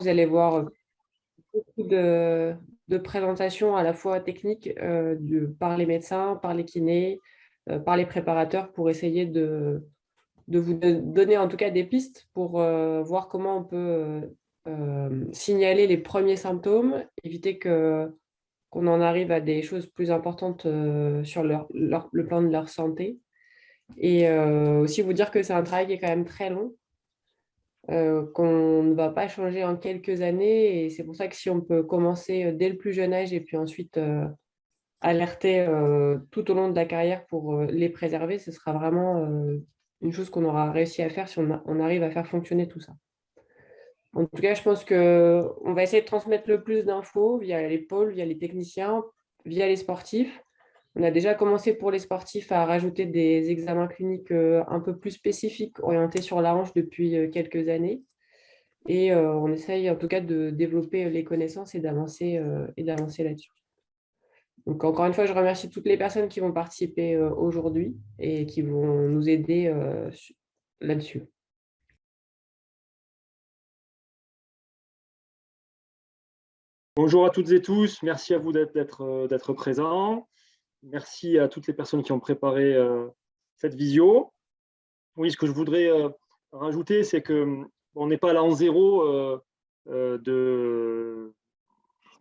vous allez voir beaucoup de présentations à la fois techniques par les médecins, par les kinés, par les préparateurs pour essayer de vous donner en tout cas des pistes pour voir comment on peut signaler les premiers symptômes, éviter qu'on en arrive à des choses plus importantes sur le plan de leur santé. Et aussi vous dire que c'est un travail qui est quand même très long, qu'on ne va pas changer en quelques années. Et c'est pour ça que si on peut commencer dès le plus jeune âge et puis ensuite alerter tout au long de la carrière pour les préserver, ce sera vraiment une chose qu'on aura réussi à faire si on arrive à faire fonctionner tout ça. En tout cas, je pense qu'on va essayer de transmettre le plus d'infos via les pôles, via les techniciens, via les sportifs. On a déjà commencé pour les sportifs à rajouter des examens cliniques un peu plus spécifiques orientés sur la hanche depuis quelques années. Et on essaye en tout cas de développer les connaissances et d'avancer là-dessus. Donc encore une fois, je remercie toutes les personnes qui vont participer aujourd'hui et qui vont nous aider là-dessus. Bonjour à toutes et tous, merci à vous d'être présents. Merci à toutes les personnes qui ont préparé cette visio. Oui, ce que je voudrais rajouter, c'est qu'on n'est pas là en zéro de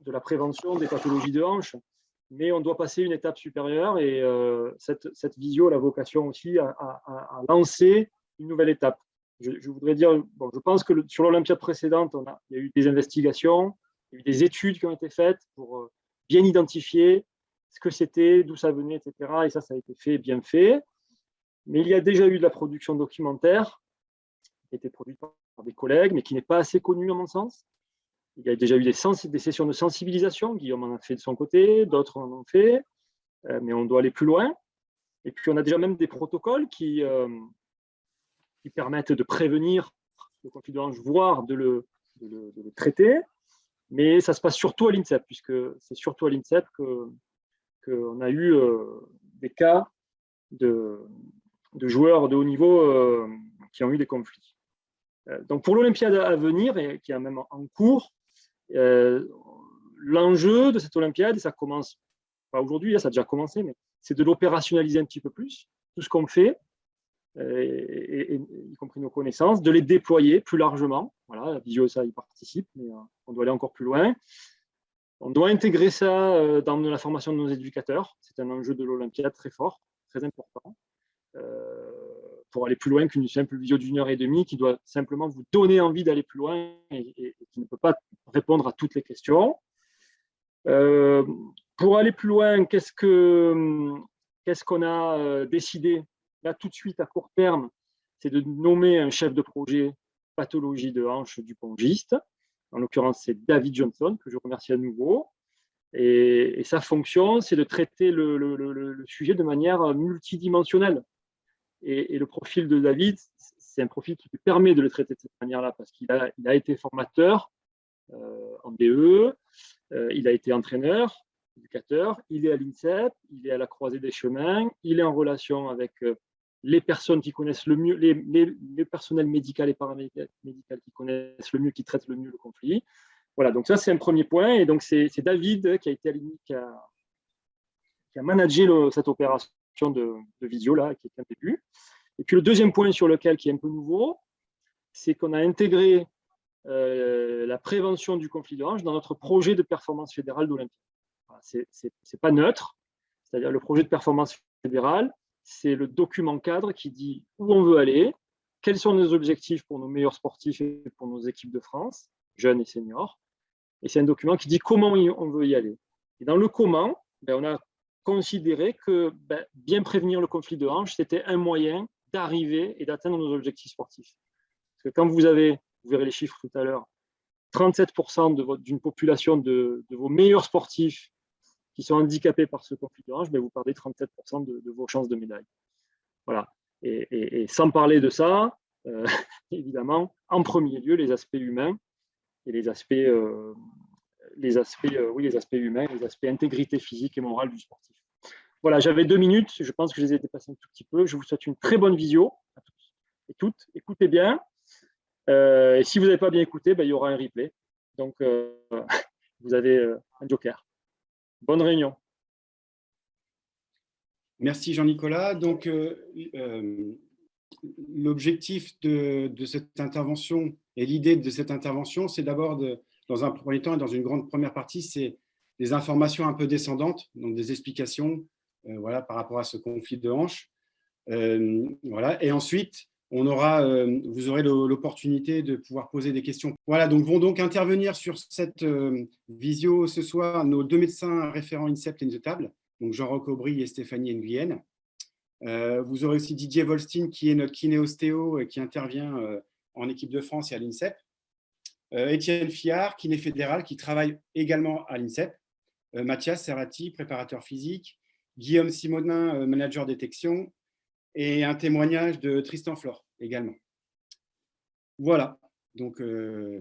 la prévention des pathologies de hanche, mais on doit passer une étape supérieure et cette visio a la vocation aussi à lancer une nouvelle étape. Je voudrais dire, bon, je pense que sur l'Olympiade précédente, il y a eu des investigations, il y a eu des études qui ont été faites pour bien identifier ce que c'était, d'où ça venait, etc. Et ça a été fait, bien fait. Mais il y a déjà eu de la production documentaire qui a été produite par des collègues, mais qui n'est pas assez connue à mon sens. Il y a déjà eu des sessions de sensibilisation. Guillaume en a fait de son côté, d'autres en ont fait, mais on doit aller plus loin. Et puis, on a déjà même des protocoles qui permettent de prévenir le conflit de hanche, voire de le traiter. Mais ça se passe surtout à l'INSEP, puisque c'est surtout à l'INSEP qu'on a eu des cas de joueurs de haut niveau qui ont eu des conflits. Donc, pour l'Olympiade à venir, et qui est même en cours, l'enjeu de cette Olympiade, et ça commence, pas aujourd'hui, ça a déjà commencé, mais c'est de l'opérationnaliser un petit peu plus, tout ce qu'on fait, y compris nos connaissances, de les déployer plus largement. Voilà, la visio, ça y participe, mais on doit aller encore plus loin. On doit intégrer ça dans la formation de nos éducateurs. C'est un enjeu de l'Olympiade très fort, très important, pour aller plus loin qu'une simple visio d'1 h 30 qui doit simplement vous donner envie d'aller plus loin et qui ne peut pas répondre à toutes les questions. Pour aller plus loin, qu'est-ce qu'on a décidé là tout de suite à court terme? C'est de nommer un chef de projet pathologie de hanche du pongiste. En l'occurrence, c'est David Johnson, que je remercie à nouveau. Et sa fonction, c'est de traiter le sujet de manière multidimensionnelle. Et le profil de David, c'est un profil qui lui permet de le traiter de cette manière-là, parce qu'il a été formateur en BE, il a été entraîneur, éducateur, il est à l'INSEP, il est à la croisée des chemins, il est en relation avec les personnes qui connaissent le mieux, les personnels médicaux et paramédical qui connaissent le mieux, qui traitent le mieux le conflit. Voilà, donc ça c'est un premier point. Et donc c'est David qui a managé cette opération de visio là, qui est un début. Et puis le deuxième point sur lequel qui est un peu nouveau, c'est qu'on a intégré la prévention du conflit de hanche dans notre projet de performance fédérale d'Olympiade. Voilà, c'est pas neutre, c'est-à-dire le projet de performance fédérale, c'est le document cadre qui dit où on veut aller, quels sont nos objectifs pour nos meilleurs sportifs et pour nos équipes de France, jeunes et seniors. Et c'est un document qui dit comment on veut y aller. Et dans le comment, on a considéré que bien prévenir le conflit de hanche, c'était un moyen d'arriver et d'atteindre nos objectifs sportifs. Parce que quand vous verrez les chiffres tout à l'heure, 37% d'une population de vos meilleurs sportifs qui sont handicapés par ce conflit de hanche, vous perdez 37% de vos chances de médaille. Voilà. Et sans parler de ça, évidemment, en premier lieu, les aspects humains et les aspects humains, les aspects intégrité physique et morale du sportif. Voilà, j'avais 2 minutes, je pense que je les ai dépassées un tout petit peu. Je vous souhaite une très bonne visio à tous et toutes. Écoutez bien. Et si vous n'avez pas bien écouté, il y aura un replay. Donc, vous avez un joker. Bonne réunion. Merci Jean-Nicolas. Donc, l'objectif de cette intervention et l'idée de cette intervention, c'est d'abord, dans un premier temps et dans une grande première partie, c'est des informations un peu descendantes, donc des explications voilà, par rapport à ce conflit de hanches. Voilà. Et ensuite, vous aurez l'opportunité de pouvoir poser des questions. Voilà, donc vont donc intervenir sur cette visio ce soir nos 2 médecins référents INSEP et de table, donc Jean-Roch Aubry et Stéphanie Nguyen. Vous aurez aussi Didier Volstein, qui est notre kiné-ostéo et qui intervient en équipe de France et à l'INSEP. Étienne Fiard, kiné fédéral, qui travaille également à l'INSEP. Mathias Serrati, préparateur physique. Guillaume Simonin, manager détection. Et un témoignage de Tristan Flore également. Voilà, donc je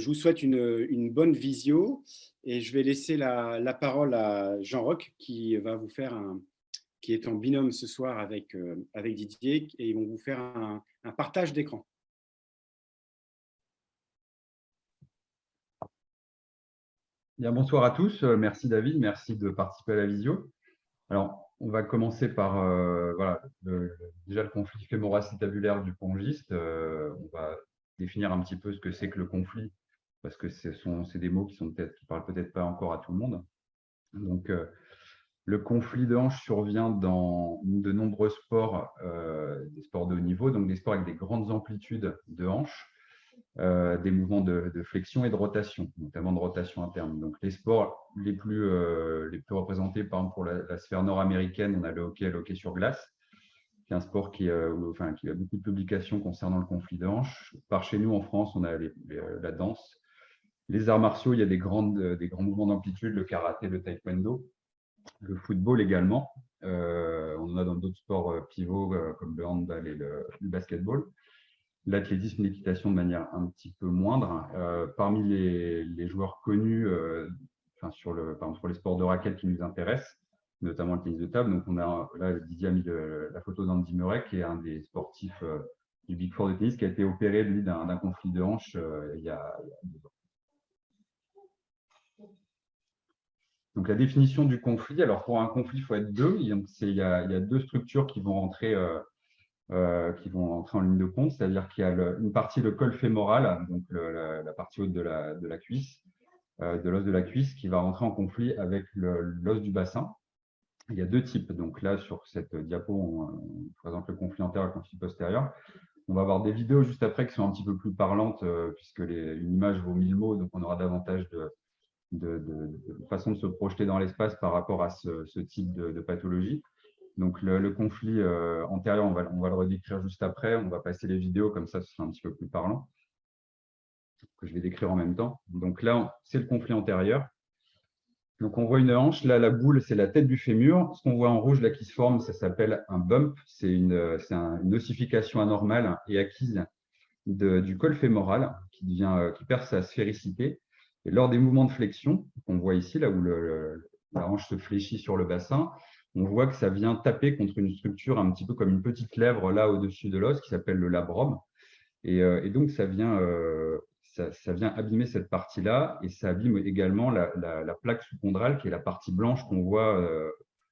vous souhaite une bonne visio et je vais laisser la parole à Jean-Roch qui est en binôme ce soir avec Didier et ils vont vous faire un partage d'écran. Bien, bonsoir à tous, merci David, merci de participer à la visio. Alors, on va commencer par voilà, déjà le conflit fémoro-acétabulaire du pongiste. On va définir un petit peu ce que c'est que le conflit, parce que c'est des mots qui parlent peut-être pas encore à tout le monde. Donc, le conflit de hanche survient dans de nombreux sports, des sports de haut niveau, donc des sports avec des grandes amplitudes de hanche, des mouvements de flexion et de rotation, notamment de rotation interne. Donc, les sports les plus représentés, par exemple, pour la sphère nord-américaine, on a le hockey sur glace, qui est un sport qui a beaucoup de publications concernant le conflit de hanche. Par chez nous, en France, on a la danse. Les arts martiaux, il y a des grands mouvements d'amplitude, le karaté, le taekwondo, le football également. On en a dans d'autres sports pivots comme le handball et le basketball. L'athlétisme, l'équitation de manière un petit peu moindre. Parmi les joueurs connus par exemple, sur les sports de raquettes qui nous intéressent, notamment le tennis de table. Donc, là, Didier a mis la photo d'Andy Murray, qui est un des sportifs du Big Four de tennis, qui a été opéré, lui, d'un conflit de hanche il y a 2 ans. Donc, la définition du conflit. Alors, pour un conflit, il faut être deux. Il y a 2 structures qui vont entrer en ligne de compte, c'est-à-dire qu'il y a une partie, le col fémoral, donc la partie haute de la cuisse, de l'os de la cuisse, qui va rentrer en conflit avec l'os du bassin. Il y a 2 types. Donc là, sur cette diapo, on présente le conflit antérieur et le conflit postérieur. On va avoir des vidéos juste après qui sont un petit peu plus parlantes, puisque une image vaut 1000 mots, donc on aura davantage de façon de se projeter dans l'espace par rapport à ce type de pathologie. Donc, le conflit antérieur, on va le redécrire juste après. On va passer les vidéos, comme ça, ce sera un petit peu plus parlant, que je vais décrire en même temps. Donc là, c'est le conflit antérieur. Donc, on voit une hanche. Là, la boule, c'est la tête du fémur. Ce qu'on voit en rouge, là, qui se forme, ça s'appelle un bump. C'est une ossification anormale et acquise du col fémoral qui perd sa sphéricité. Et lors des mouvements de flexion, qu'on voit ici, là où la hanche se fléchit sur le bassin, on voit que ça vient taper contre une structure un petit peu comme une petite lèvre là au-dessus de l'os qui s'appelle le labrum. Et donc, ça vient abîmer cette partie-là et ça abîme également la plaque sous-chondrale qui est la partie blanche qu'on voit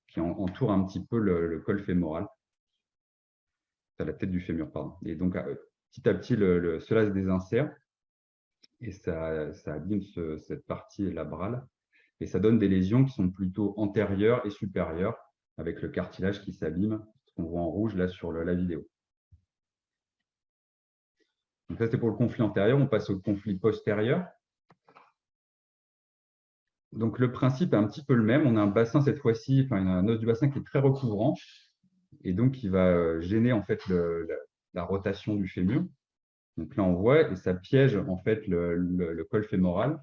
qui entoure un petit peu le col fémoral. C'est la tête du fémur, pardon. Et donc, petit à petit, cela se désinsère et ça abîme cette partie labrale. Et ça donne des lésions qui sont plutôt antérieures et supérieures, avec le cartilage qui s'abîme, ce qu'on voit en rouge là sur la vidéo. Donc ça, c'est pour le conflit antérieur. On passe au conflit postérieur. Donc le principe est un petit peu le même. On a un bassin cette fois-ci, un os du bassin qui est très recouvrant et donc qui va gêner en fait la rotation du fémur. Donc là, on voit et ça piège en fait le col fémoral.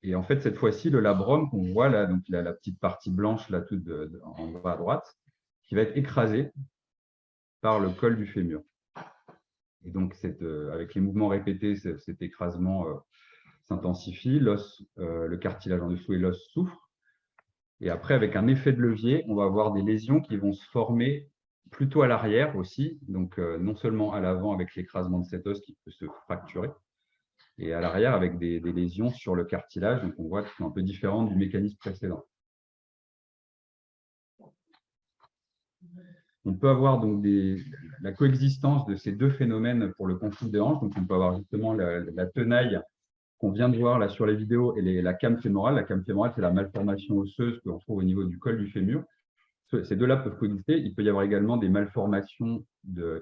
Et en fait, cette fois-ci, le labrum qu'on voit là, donc la petite partie blanche là, tout en bas à droite, qui va être écrasée par le col du fémur. Et donc, avec les mouvements répétés, cet écrasement s'intensifie, le cartilage en dessous et l'os souffrent. Et après, avec un effet de levier, on va avoir des lésions qui vont se former plutôt à l'arrière aussi, donc non seulement à l'avant avec l'écrasement de cet os qui peut se fracturer, et à l'arrière avec des lésions sur le cartilage. Donc, on voit que c'est un peu différent du mécanisme précédent. On peut avoir donc la coexistence de ces deux phénomènes pour le conflit de hanche. Donc, on peut avoir justement la tenaille qu'on vient de voir là sur les vidéos et la came fémorale. La came fémorale, c'est la malformation osseuse que l'on trouve au niveau du col du fémur. Ces deux-là peuvent coexister. Il peut y avoir également des malformations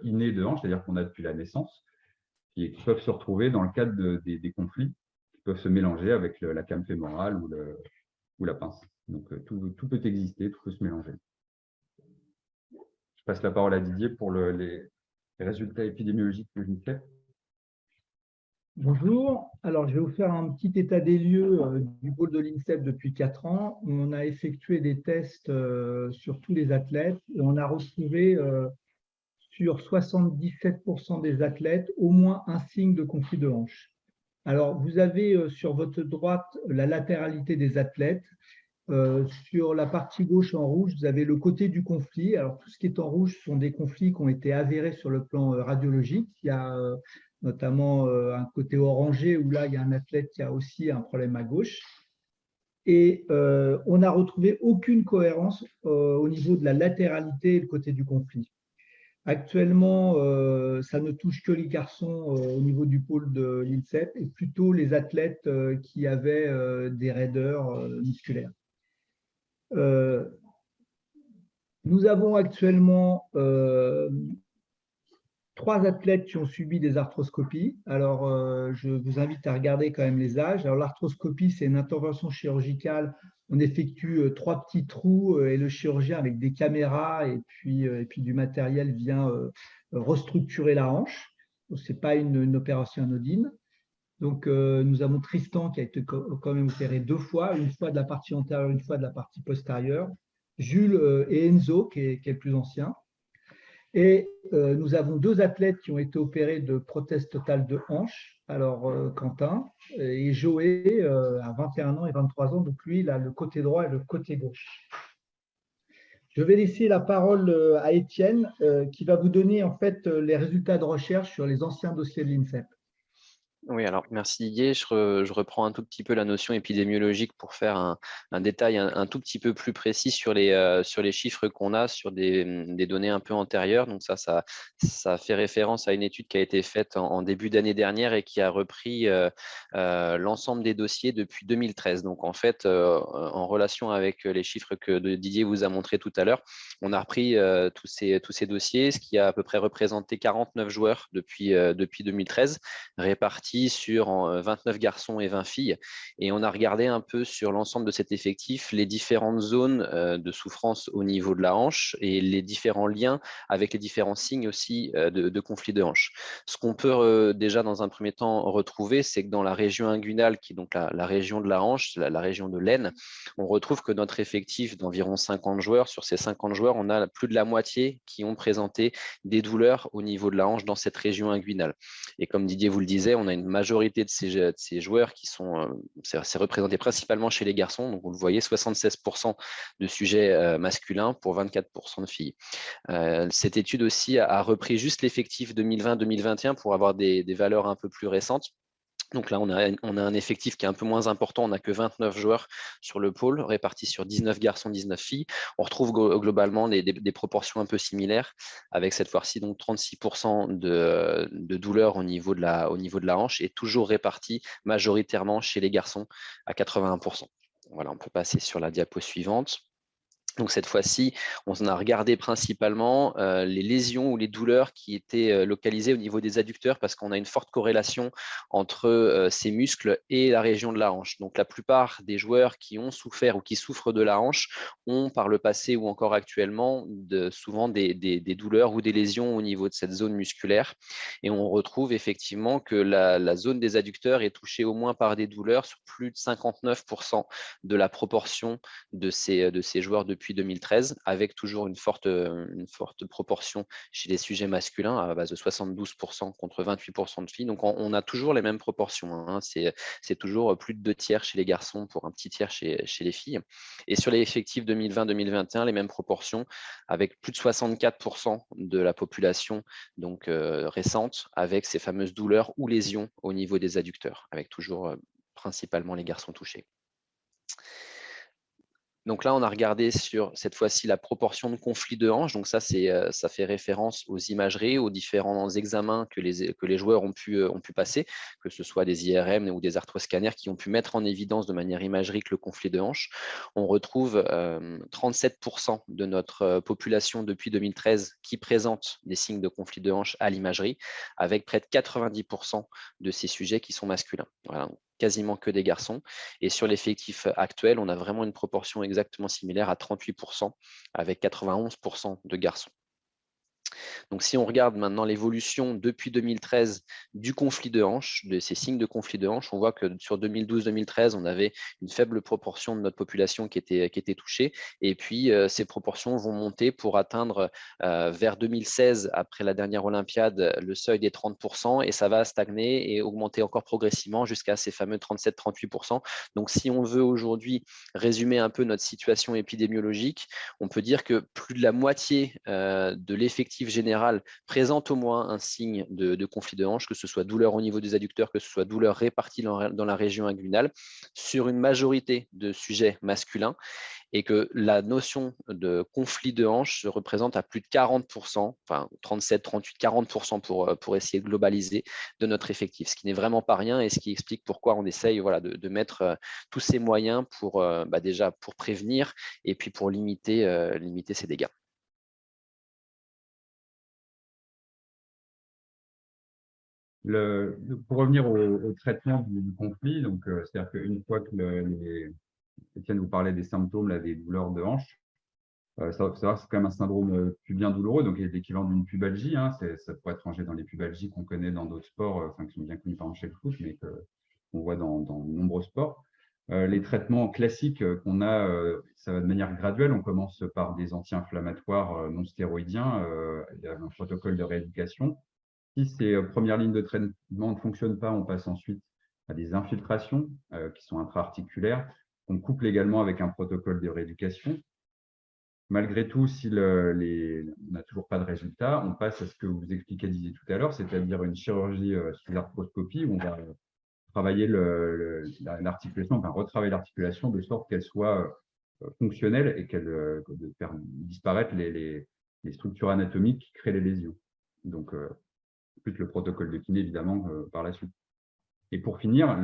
innées de hanche, c'est-à-dire qu'on a depuis la naissance, qui peuvent se retrouver dans le cadre des conflits, qui peuvent se mélanger avec la came fémorale ou la pince. Donc, tout peut exister, tout peut se mélanger. Je passe la parole à Didier pour les résultats épidémiologiques que l'INSEP. Bonjour, alors je vais vous faire un petit état des lieux du pôle de l'INSEP depuis 4 ans. On a effectué des tests sur tous les athlètes et on a retrouvé sur 77% des athlètes au moins un signe de conflit de hanche. Alors vous avez sur votre droite la latéralité des athlètes. Sur la partie gauche en rouge, vous avez le côté du conflit. Alors tout ce qui est en rouge sont des conflits qui ont été avérés sur le plan radiologique. Il y a notamment un côté orangé où là, il y a un athlète qui a aussi un problème à gauche. Et on n'a retrouvé aucune cohérence au niveau de la latéralité et le côté du conflit. Actuellement, ça ne touche que les garçons au niveau du pôle de l'INSEP et plutôt les athlètes qui avaient des raideurs musculaires. Nous avons actuellement 3 athlètes qui ont subi des arthroscopies. Alors, je vous invite à regarder quand même les âges. Alors, l'arthroscopie, c'est une intervention chirurgicale. On effectue 3 petits trous et le chirurgien, avec des caméras et puis du matériel, vient restructurer la hanche. Ce n'est pas une opération anodine. Donc, nous avons Tristan qui a été quand même opéré 2 fois, une fois de la partie antérieure, une fois de la partie postérieure. Jules et Enzo, qui est le plus ancien. Et nous avons 2 athlètes qui ont été opérés de prothèse totale de hanche. Alors, Quentin et Joé, à 21 ans et 23 ans. Donc, lui, il a le côté droit et le côté gauche. Je vais laisser la parole à Étienne, qui va vous donner en fait les résultats de recherche sur les anciens dossiers de l'INSEP. Oui, alors merci Didier. Je reprends un tout petit peu la notion épidémiologique pour faire un détail un tout petit peu plus précis sur les chiffres qu'on a sur des données un peu antérieures. Donc ça fait référence à une étude qui a été faite en début d'année dernière et qui a repris l'ensemble des dossiers depuis 2013. Donc en fait, en relation avec les chiffres que Didier vous a montré tout à l'heure, on a repris tous ces dossiers, ce qui a à peu près représenté 49 joueurs depuis 2013, répartis sur 29 garçons et 20 filles. Et on a regardé un peu sur l'ensemble de cet effectif les différentes zones de souffrance au niveau de la hanche et les différents liens avec les différents signes aussi de conflit de hanche. Ce qu'on peut déjà dans un premier temps retrouver, c'est que dans la région inguinale, qui est donc la région de la hanche, la région de l'aine, on retrouve que notre effectif d'environ 50 joueurs, sur ces 50 joueurs, on a plus de la moitié qui ont présenté des douleurs au niveau de la hanche dans cette région inguinale. Et comme Didier vous le disait, on a une majorité de ces joueurs qui sont, c'est représenté principalement chez les garçons, donc vous le voyez, 76% de sujets masculins pour 24% de filles. Cette étude aussi a repris juste l'effectif 2020-2021 pour avoir des valeurs un peu plus récentes. Donc là, on a un effectif qui est un peu moins important. On n'a que 29 joueurs sur le pôle, répartis sur 19 garçons, 19 filles. On retrouve globalement des proportions un peu similaires, avec cette fois-ci donc 36% de douleur au niveau de la hanche et toujours répartis majoritairement chez les garçons à 81%. Voilà, on peut passer sur la diapo suivante. Donc cette fois-ci, on a regardé principalement les lésions ou les douleurs qui étaient localisées au niveau des adducteurs parce qu'on a une forte corrélation entre ces muscles et la région de la hanche. Donc la plupart des joueurs qui ont souffert ou qui souffrent de la hanche ont par le passé ou encore actuellement souvent des douleurs ou des lésions au niveau de cette zone musculaire. Et on retrouve effectivement que la zone des adducteurs est touchée au moins par des douleurs sur plus de 59% de la proportion de ces joueurs depuis depuis 2013, avec toujours une forte proportion chez les sujets masculins, à base de 72% contre 28% de filles. Donc, on a toujours les mêmes proportions, hein. C'est toujours plus de 2 tiers chez les garçons pour un petit tiers chez les filles. Et sur les effectifs 2020-2021, les mêmes proportions, avec plus de 64% de la population donc, récente, avec ces fameuses douleurs ou lésions au niveau des adducteurs, avec toujours principalement les garçons touchés. Donc là, on a regardé sur cette fois-ci la proportion de conflits de hanches. Donc ça, ça fait référence aux imageries, aux différents examens que les joueurs ont pu passer, que ce soit des IRM ou des arthroscanners qui ont pu mettre en évidence de manière imagérique le conflit de hanche. On retrouve 37% de notre population depuis 2013 qui présente des signes de conflit de hanche à l'imagerie, avec près de 90% de ces sujets qui sont masculins. Voilà. Quasiment que des garçons. Et sur l'effectif actuel, on a vraiment une proportion exactement similaire à 38%, avec 91% de garçons. Donc, si on regarde maintenant l'évolution depuis 2013 du conflit de hanche, de ces signes de conflit de hanche, on voit que sur 2012-2013, on avait une faible proportion de notre population qui était touchée. Et puis, ces proportions vont monter pour atteindre vers 2016, après la dernière Olympiade, le seuil des 30%, et ça va stagner et augmenter encore progressivement jusqu'à ces fameux 37-38%. Donc, si on veut aujourd'hui résumer un peu notre situation épidémiologique, on peut dire que plus de la moitié de l'effectif général présente au moins un signe de conflit de hanche, que ce soit douleur au niveau des adducteurs, que ce soit douleur répartie dans la région inguinale, sur une majorité de sujets masculins, et que la notion de conflit de hanche se représente à plus de 40%, enfin 37, 38, 40% pour essayer de globaliser de notre effectif, ce qui n'est vraiment pas rien et ce qui explique pourquoi on essaye de mettre tous ces moyens pour déjà pour prévenir et puis pour limiter ces dégâts. Pour revenir au traitement du conflit, donc c'est-à-dire qu'une fois que Étienne vous parlait des symptômes, là, des douleurs de hanche, ça faut savoir que c'est quand même un syndrome pubien douloureux, donc il est l'équivalent d'une pubalgie, hein, ça pourrait être rangé dans les pubalgies qu'on connaît dans d'autres sports, qui sont bien connus par exemple chez le foot, mais qu'on voit dans de nombreux sports. Les traitements classiques qu'on a, ça va de manière graduelle. On commence par des anti-inflammatoires non stéroïdiens, il y a un protocole de rééducation. Si ces premières lignes de traitement ne fonctionnent pas, on passe ensuite à des infiltrations qui sont intra-articulaires. On couple également avec un protocole de rééducation. Malgré tout, si on n'a toujours pas de résultat, on passe à ce que vous expliquiez tout à l'heure, c'est-à-dire une chirurgie sous arthroscopie où on va travailler l'articulation, enfin retravailler l'articulation de sorte qu'elle soit fonctionnelle et qu'elle faire disparaître les structures anatomiques qui créent les lésions. Donc, plus le protocole de kiné, évidemment, par la suite. Et pour finir,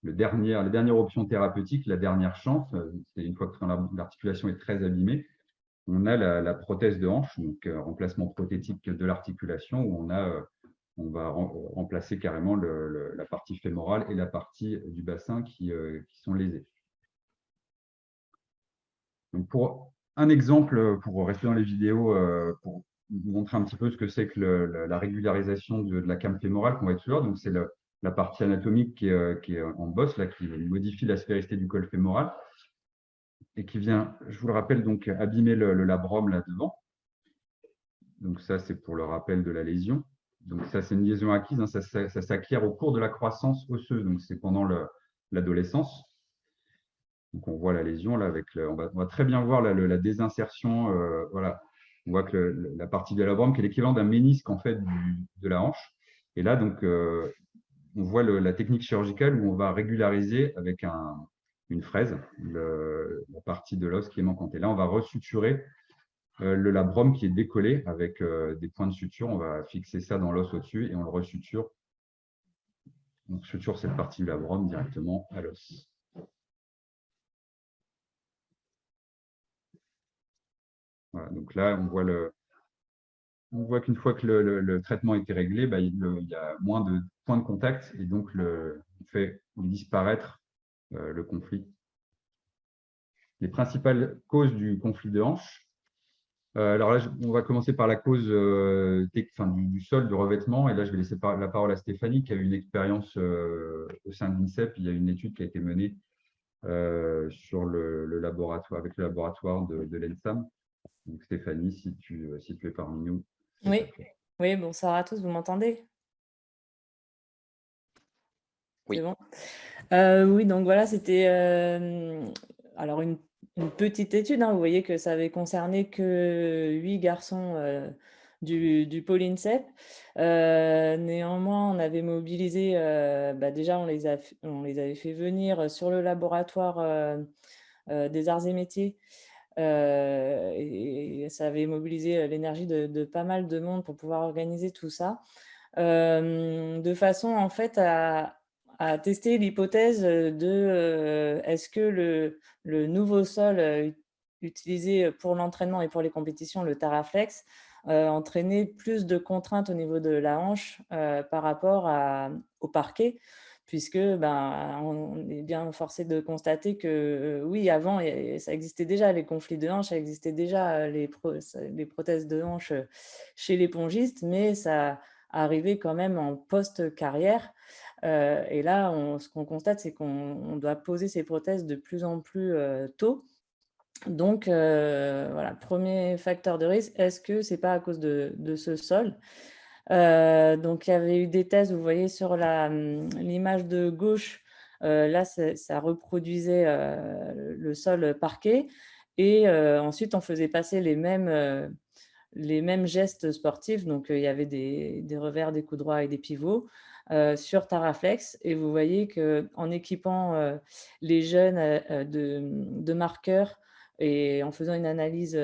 la dernière option thérapeutique, la dernière chance, c'est une fois que l'articulation est très abîmée, on a la prothèse de hanche, donc remplacement prothétique de l'articulation, où on va remplacer carrément la partie fémorale et la partie du bassin qui sont lésées. Donc pour un exemple, pour rester dans les vidéos, pour vous montrer un petit peu ce que c'est que la régularisation de la came fémorale qu'on va être sur. Donc, c'est la partie anatomique qui est en bosse, là, qui modifie la sphérisité du col fémoral et qui vient, je vous le rappelle, donc abîmer le labrum là devant. Donc, ça, c'est pour le rappel de la lésion. Donc, ça, c'est une lésion acquise, hein, ça s'acquiert au cours de la croissance osseuse. Donc, c'est pendant l'adolescence. Donc, on voit la lésion là avec on va très bien voir là, la désinsertion. Voilà. On voit que la partie de labrum qui est l'équivalent d'un ménisque en fait de la hanche. Et là, donc, on voit la technique chirurgicale où on va régulariser avec une fraise la partie de l'os qui est manquante. Et là, on va resuturer le labrum qui est décollé avec des points de suture. On va fixer ça dans l'os au-dessus et on le resuture. On suture cette partie du labrum directement à l'os. Voilà, donc là, on voit qu'une fois que le traitement a été réglé, il y a moins de points de contact et donc on fait disparaître le conflit. Les principales causes du conflit de hanche. Alors là, on va commencer par la cause du sol de revêtement. Et là, je vais laisser la parole à Stéphanie qui a eu une expérience au sein de l'INSEP. Il y a une étude qui a été menée sur le le laboratoire, avec le laboratoire de l'ENSAM. Donc Stéphanie, si tu es parmi nous. Oui, oui, bonsoir à tous, vous m'entendez? Oui. C'est bon? Oui, donc voilà, c'était alors une petite étude, hein. Vous voyez que ça avait concerné que 8 garçons du pôle INSEP. Néanmoins, on avait mobilisé, déjà, on les avait fait venir sur le laboratoire des arts et métiers. Et ça avait mobilisé l'énergie de pas mal de monde pour pouvoir organiser tout ça. De façon en fait à tester l'hypothèse de est-ce que le nouveau sol utilisé pour l'entraînement et pour les compétitions, le Taraflex, entraînait plus de contraintes au niveau de la hanche par rapport au parquet, puisque on est bien forcé de constater que oui, avant, ça existait déjà, les conflits de hanche, ça existait déjà, les prothèses de hanche chez les pongistes, mais ça arrivé quand même en post-carrière. Et là, ce qu'on constate, c'est qu'on doit poser ces prothèses de plus en plus tôt. Donc, voilà, premier facteur de risque, est-ce que ce n'est pas à cause de ce sol? Donc, il y avait eu des thèses, vous voyez sur l'image de gauche, là, ça reproduisait le sol parquet. Et ensuite, on faisait passer les mêmes gestes sportifs, donc il y avait des revers, des coups droits et des pivots sur Taraflex. Et vous voyez qu'en équipant les jeunes de marqueurs et en faisant une analyse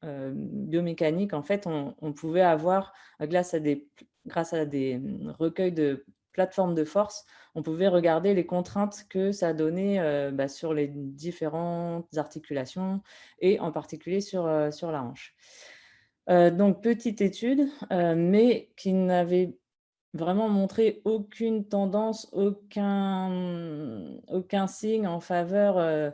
biomécanique, en fait, on pouvait avoir, grâce à des recueils de plateformes de force, on pouvait regarder les contraintes que ça donnait sur les différentes articulations et en particulier sur la hanche. Donc, petite étude, mais qui n'avait vraiment montré aucune tendance, aucun signe en faveur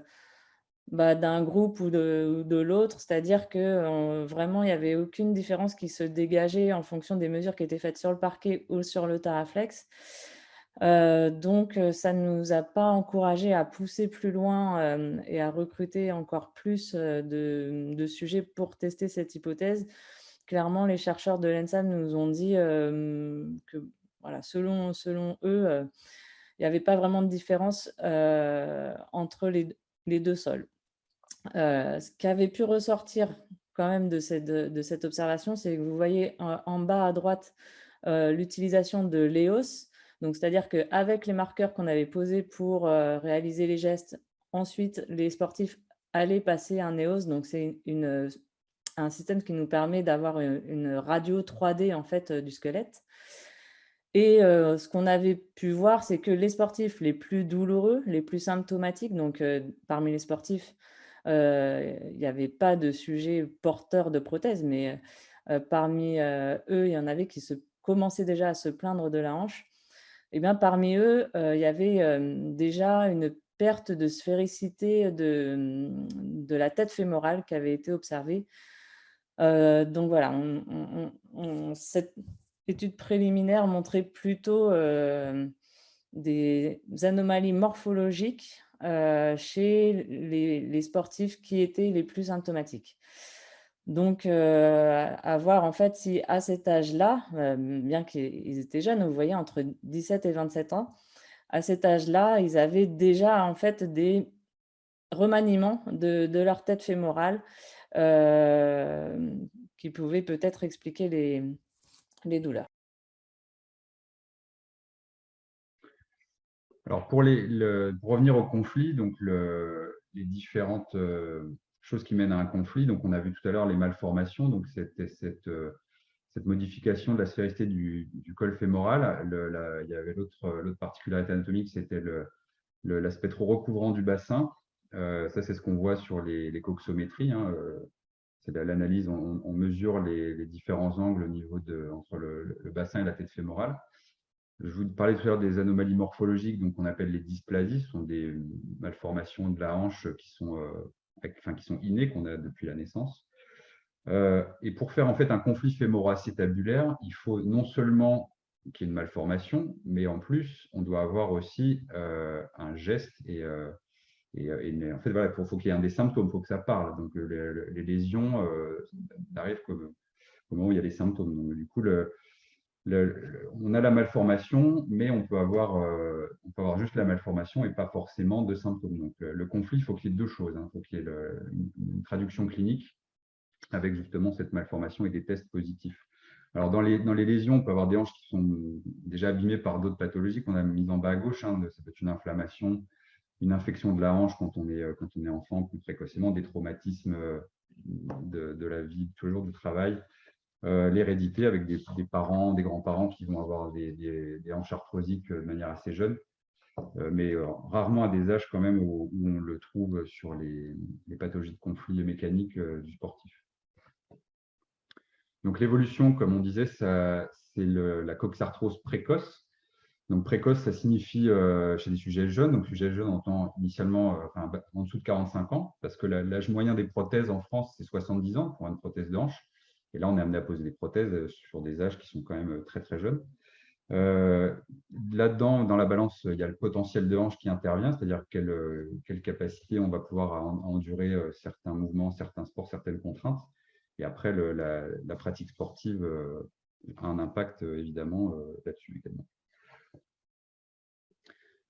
d'un groupe ou de l'autre. C'est-à-dire que vraiment, il n'y avait aucune différence qui se dégageait en fonction des mesures qui étaient faites sur le parquet ou sur le Taraflex. Donc, ça ne nous a pas encouragé à pousser plus loin et à recruter encore plus de sujets pour tester cette hypothèse. Clairement, les chercheurs de l'ENSAM nous ont dit que, voilà, selon eux, il n'y avait pas vraiment de différence entre les deux sols. Ce qui avait pu ressortir quand même de cette observation, c'est que vous voyez en bas à droite l'utilisation de l'EOS. Donc, c'est-à-dire qu'avec les marqueurs qu'on avait posés pour réaliser les gestes, ensuite, les sportifs allaient passer un EOS. Donc, c'est un système qui nous permet d'avoir une radio 3D en fait, du squelette. Et ce qu'on avait pu voir, c'est que les sportifs les plus douloureux, les plus symptomatiques, donc parmi les sportifs, il n'y avait pas de sujet porteur de prothèses, mais parmi eux, il y en avait qui commençaient déjà à se plaindre de la hanche. Et bien, parmi eux, il y avait déjà une perte de sphéricité de la tête fémorale qui avait été observée. Donc voilà, cette étude préliminaire montrait plutôt des anomalies morphologiques chez les sportifs qui étaient les plus symptomatiques. Donc, à voir en fait si à cet âge-là, bien qu'ils étaient jeunes, vous voyez, entre 17 et 27 ans, à cet âge-là, ils avaient déjà en fait des remaniements de leur tête fémorale qui pouvaient peut-être expliquer les douleurs. Alors, pour revenir au conflit, donc les différentes choses qui mènent à un conflit, donc on a vu tout à l'heure les malformations, donc cette modification de la sphérisité du col fémoral. Il y avait l'autre particularité anatomique, c'était l'aspect trop recouvrant du bassin. Ça, c'est ce qu'on voit sur les coxométries. C'est l'analyse, on mesure les différents angles au niveau entre le bassin et la tête fémorale. Je vous parlais tout à l'heure des anomalies morphologiques, donc on appelle les dysplasies. Ce sont des malformations de la hanche qui sont innées, qu'on a depuis la naissance. Et pour faire en fait un conflit fémoro-acétabulaire, il faut non seulement qu'il y ait une malformation, mais en plus, on doit avoir aussi un geste et Mais en fait, voilà, faut qu'il y ait un des symptômes, il faut que ça parle. Donc, les lésions n'arrivent qu'au moment où il y a les symptômes. Donc, du coup, on a la malformation, mais on peut avoir juste la malformation et pas forcément de symptômes. Donc, le conflit, il faut qu'il y ait deux choses. Il faut qu'il y ait une traduction clinique avec justement cette malformation et des tests positifs. Alors, dans les lésions, on peut avoir des hanches qui sont déjà abîmées par d'autres pathologies qu'on a mises en bas à gauche. Ça peut être une inflammation, une infection de la hanche quand on est enfant, plus précocement, des traumatismes de la vie de tous les jours, du travail, l'hérédité avec des parents, des grands-parents qui vont avoir des hanches arthrosiques de manière assez jeune, mais rarement à des âges quand même où on le trouve sur les pathologies de conflit mécanique du sportif. Donc l'évolution, comme on disait, c'est la coxarthrose précoce. Donc précoce, ça signifie chez des sujets jeunes. Donc sujet jeune, on entend initialement en dessous de 45 ans, parce que l'âge moyen des prothèses en France, c'est 70 ans pour une prothèse de hanche. Et là, on est amené à poser des prothèses sur des âges qui sont quand même très, très jeunes. Là-dedans, dans la balance, il y a le potentiel de hanche qui intervient, c'est-à-dire quelle capacité on va pouvoir endurer certains mouvements, certains sports, certaines contraintes. Et après, la pratique sportive a un impact évidemment là-dessus également.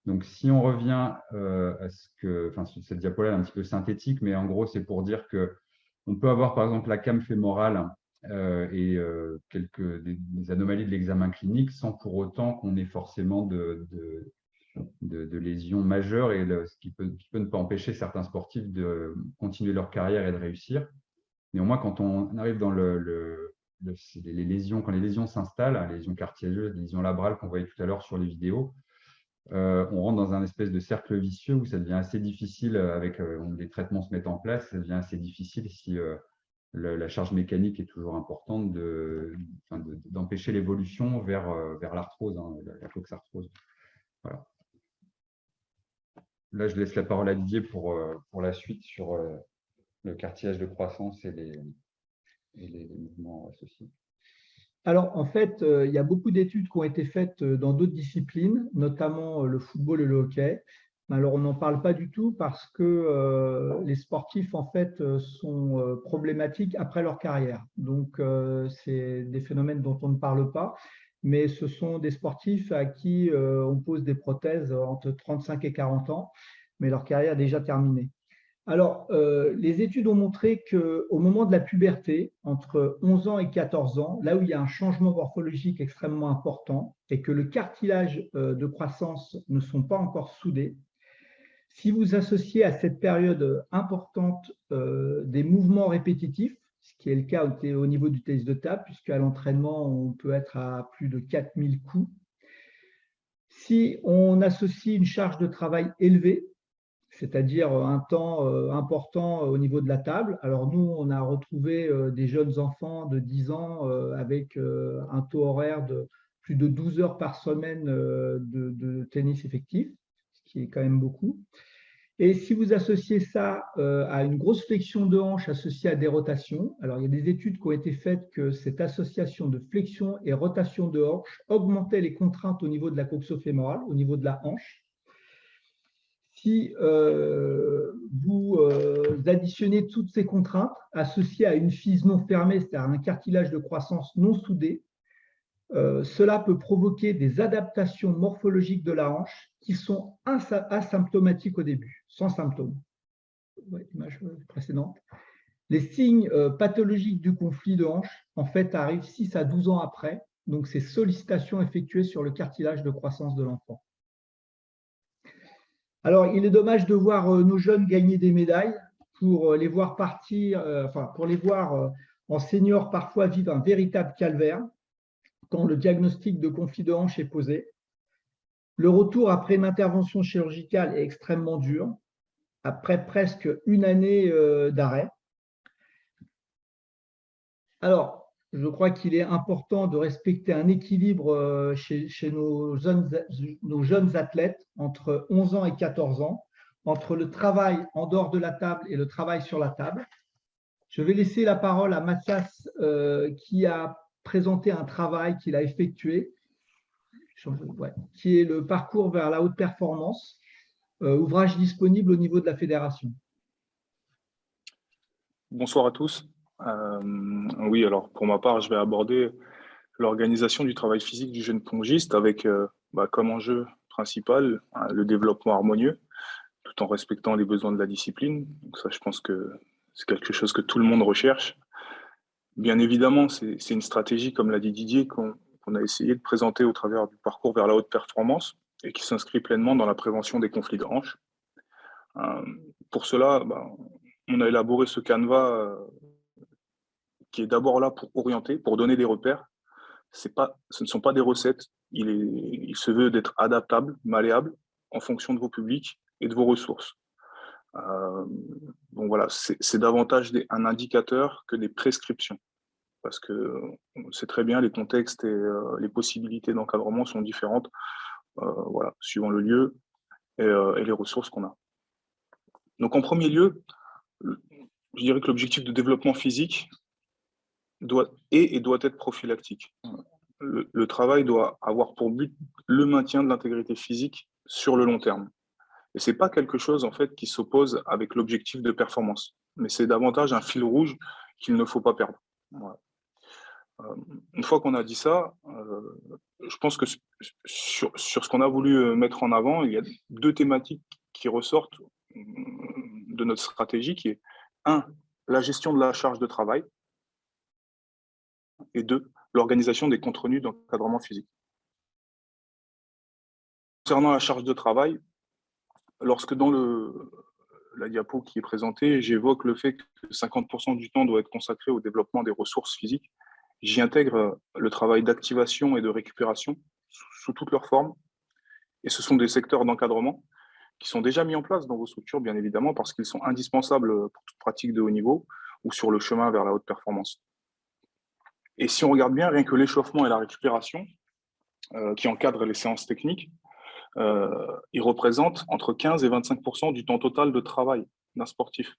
Donc, si on revient à cette diapo-là est un petit peu synthétique, mais en gros, c'est pour dire qu'on peut avoir par exemple la came fémorale et des anomalies de l'examen clinique sans pour autant qu'on ait forcément de lésions majeures, et ce qui peut ne pas empêcher certains sportifs de continuer leur carrière et de réussir. Néanmoins, quand on arrive dans les lésions, quand les lésions s'installent, les lésions cartilageuses, les lésions labrales qu'on voyait tout à l'heure sur les vidéos, on rentre dans un espèce de cercle vicieux où ça devient assez difficile, avec les traitements se mettent en place, ça devient assez difficile si la charge mécanique est toujours importante d'empêcher l'évolution vers l'arthrose, la coxarthrose. Voilà. Là, je laisse la parole à Didier pour la suite sur le cartilage de croissance et les mouvements associés. Alors, en fait, il y a beaucoup d'études qui ont été faites dans d'autres disciplines, notamment le football et le hockey. Alors, on n'en parle pas du tout parce que les sportifs, en fait, sont problématiques après leur carrière. Donc, c'est des phénomènes dont on ne parle pas, mais ce sont des sportifs à qui on pose des prothèses entre 35 et 40 ans, mais leur carrière est déjà terminée. Alors, les études ont montré qu'au moment de la puberté, entre 11 ans et 14 ans, là où il y a un changement morphologique extrêmement important et que le cartilage de croissance ne sont pas encore soudés, si vous associez à cette période importante des mouvements répétitifs, ce qui est le cas au niveau du tennis de table, puisqu'à l'entraînement, on peut être à plus de 4000 coups, si on associe une charge de travail élevée, c'est-à-dire un temps important au niveau de la table. Alors nous, on a retrouvé des jeunes enfants de 10 ans avec un taux horaire de plus de 12 heures par semaine de tennis effectif, ce qui est quand même beaucoup. Et si vous associez ça à une grosse flexion de hanche associée à des rotations, alors il y a des études qui ont été faites que cette association de flexion et rotation de hanche augmentait les contraintes au niveau de la coxo-fémorale, au niveau de la hanche. Si vous additionnez toutes ces contraintes associées à une FIS non fermée, c'est-à-dire un cartilage de croissance non soudé, cela peut provoquer des adaptations morphologiques de la hanche qui sont asymptomatiques au début, sans symptômes. Ouais, image précédente. Les signes pathologiques du conflit de hanche, en fait, arrivent 6 à 12 ans après, donc c'est sollicitations effectuées sur le cartilage de croissance de l'enfant. Alors, il est dommage de voir nos jeunes gagner des médailles pour les voir partir, pour les voir en senior parfois vivre un véritable calvaire quand le diagnostic de conflit de hanche est posé. Le retour après une intervention chirurgicale est extrêmement dur, après presque une année d'arrêt. Alors, je crois qu'il est important de respecter un équilibre chez nos jeunes athlètes entre 11 ans et 14 ans, entre le travail en dehors de la table et le travail sur la table. Je vais laisser la parole à Mathias qui a présenté un travail qu'il a effectué, qui est le parcours vers la haute performance. ouvrage disponible au niveau de la fédération. Bonsoir à tous. Oui, alors pour ma part, je vais aborder l'organisation du travail physique du jeune pongiste avec comme enjeu principal le développement harmonieux, tout en respectant les besoins de la discipline. Donc ça, je pense que c'est quelque chose que tout le monde recherche. Bien évidemment, c'est une stratégie, comme l'a dit Didier, qu'on a essayé de présenter au travers du parcours vers la haute performance et qui s'inscrit pleinement dans la prévention des conflits de hanches. Pour cela, on a élaboré ce canevas qui est d'abord là pour orienter, pour donner des repères. Ce ne sont pas des recettes. Il se veut d'être adaptable, malléable, en fonction de vos publics et de vos ressources. Donc voilà, c'est davantage un indicateur que des prescriptions. Parce que on sait très bien, les contextes et les possibilités d'encadrement sont différentes, voilà, suivant le lieu et les ressources qu'on a. Donc en premier lieu, je dirais que l'objectif de développement physique doit être prophylactique. Le travail doit avoir pour but le maintien de l'intégrité physique sur le long terme. Et ce n'est pas quelque chose en fait qui s'oppose avec l'objectif de performance, mais c'est davantage un fil rouge qu'il ne faut pas perdre. Voilà. Une fois qu'on a dit ça, je pense que sur ce qu'on a voulu mettre en avant, il y a deux thématiques qui ressortent de notre stratégie, qui est 1, la gestion de la charge de travail, et 2, l'organisation des contenus d'encadrement physique. Concernant la charge de travail, lorsque dans la diapo qui est présentée, j'évoque le fait que 50% du temps doit être consacré au développement des ressources physiques, j'y intègre le travail d'activation et de récupération sous toutes leurs formes. Et ce sont des secteurs d'encadrement qui sont déjà mis en place dans vos structures, bien évidemment, parce qu'ils sont indispensables pour toute pratique de haut niveau ou sur le chemin vers la haute performance. Et si on regarde bien, rien que l'échauffement et la récupération, qui encadrent les séances techniques, ils représentent entre 15 et 25% du temps total de travail d'un sportif.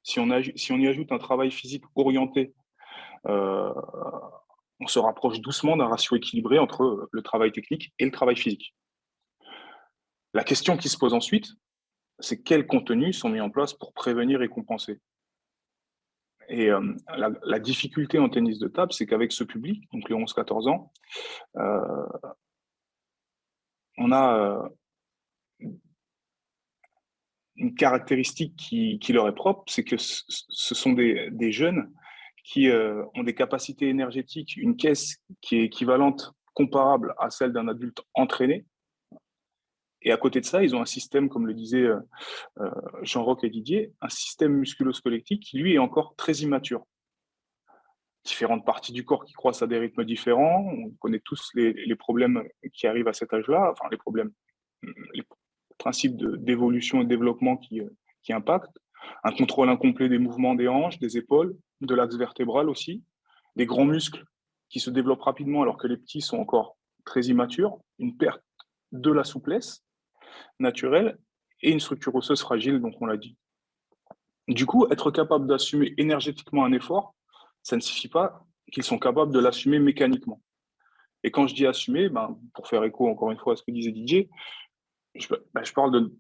Si on y ajoute un travail physique orienté, on se rapproche doucement d'un ratio équilibré entre le travail technique et le travail physique. La question qui se pose ensuite, c'est quels contenus sont mis en place pour prévenir et compenser. Et la difficulté en tennis de table, c'est qu'avec ce public, donc les 11-14 ans, on a une caractéristique qui leur est propre, c'est que ce sont des jeunes qui ont des capacités énergétiques, une caisse qui est équivalente, comparable à celle d'un adulte entraîné. Et à côté de ça, ils ont un système, comme le disaient Jean-Roch et Didier, un système musculo-squelettique qui, lui, est encore très immature. Différentes parties du corps qui croissent à des rythmes différents. On connaît tous les problèmes qui arrivent à cet âge-là, enfin les principes d'évolution et de développement qui impactent. Un contrôle incomplet des mouvements des hanches, des épaules, de l'axe vertébral aussi. Des grands muscles qui se développent rapidement alors que les petits sont encore très immatures. Une perte de la souplesse naturelle et une structure osseuse fragile, donc on l'a dit. Du coup, être capable d'assumer énergétiquement un effort, ça ne signifie pas qu'ils sont capables de l'assumer mécaniquement. Et quand je dis assumer, pour faire écho encore une fois à ce que disait Didier, je parle de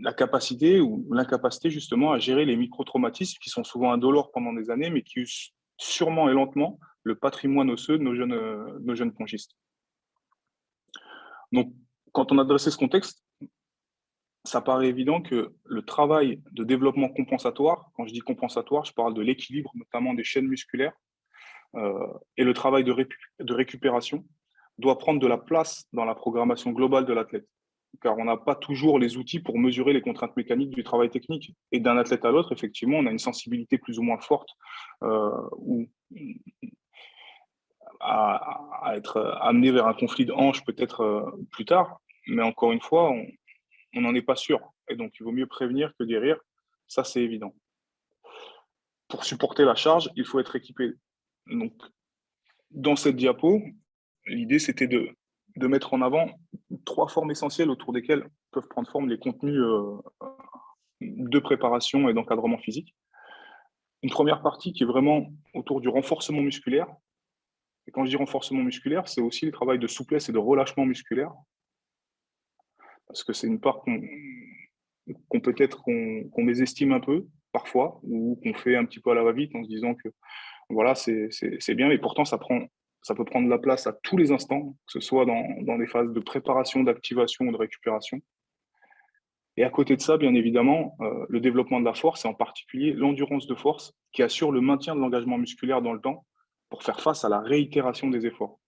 la capacité ou l'incapacité justement à gérer les micro-traumatismes qui sont souvent indolores pendant des années, mais qui usent sûrement et lentement le patrimoine osseux de nos jeunes pongistes. Donc, quand on a dressé ce contexte, ça paraît évident que le travail de développement compensatoire, quand je dis compensatoire, je parle de l'équilibre notamment des chaînes musculaires, et le travail de récupération doit prendre de la place dans la programmation globale de l'athlète. Car on n'a pas toujours les outils pour mesurer les contraintes mécaniques du travail technique. Et d'un athlète à l'autre, effectivement, on a une sensibilité plus ou moins forte à être amené vers un conflit de hanche peut-être plus tard. Mais encore une fois, on n'en est pas sûr. Et donc, il vaut mieux prévenir que guérir. Ça, c'est évident. Pour supporter la charge, il faut être équipé. Donc, dans cette diapo, l'idée, c'était de mettre en avant 3 formes essentielles autour desquelles peuvent prendre forme les contenus de préparation et d'encadrement physique. Une première partie qui est vraiment autour du renforcement musculaire. Et quand je dis renforcement musculaire, c'est aussi le travail de souplesse et de relâchement musculaire. Parce que c'est une part qu'on mésestime un peu parfois, ou qu'on fait un petit peu à la va-vite en se disant que voilà, c'est bien, mais pourtant ça peut prendre la place à tous les instants, que ce soit dans des phases de préparation, d'activation ou de récupération. Et à côté de ça, bien évidemment, le développement de la force, et en particulier l'endurance de force, qui assure le maintien de l'engagement musculaire dans le temps pour faire face à la réitération des efforts.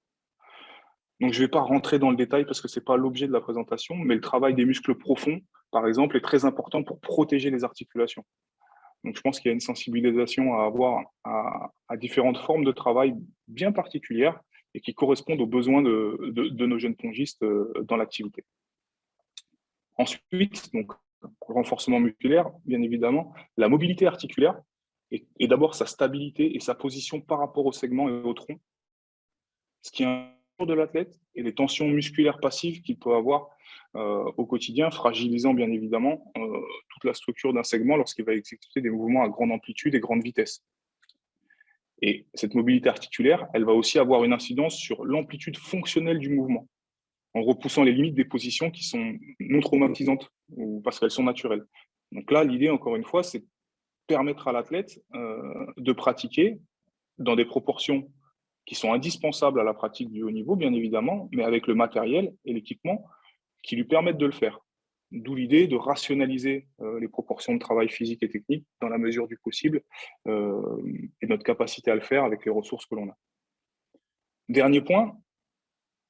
Donc, je ne vais pas rentrer dans le détail parce que ce n'est pas l'objet de la présentation, mais le travail des muscles profonds, par exemple, est très important pour protéger les articulations. Donc, je pense qu'il y a une sensibilisation à avoir à différentes formes de travail bien particulières et qui correspondent aux besoins de nos jeunes pongistes dans l'activité. Ensuite, donc, renforcement musculaire, bien évidemment, la mobilité articulaire et d'abord sa stabilité et sa position par rapport au segment et au tronc, ce qui est de l'athlète et les tensions musculaires passives qu'il peut avoir au quotidien, fragilisant bien évidemment toute la structure d'un segment lorsqu'il va exécuter des mouvements à grande amplitude et grande vitesse. Et cette mobilité articulaire, elle va aussi avoir une incidence sur l'amplitude fonctionnelle du mouvement, en repoussant les limites des positions qui sont non traumatisantes ou parce qu'elles sont naturelles. Donc là, l'idée, encore une fois, c'est de permettre à l'athlète de pratiquer dans des proportions qui sont indispensables à la pratique du haut niveau, bien évidemment, mais avec le matériel et l'équipement qui lui permettent de le faire. D'où l'idée de rationaliser les proportions de travail physique et technique dans la mesure du possible et notre capacité à le faire avec les ressources que l'on a. Dernier point,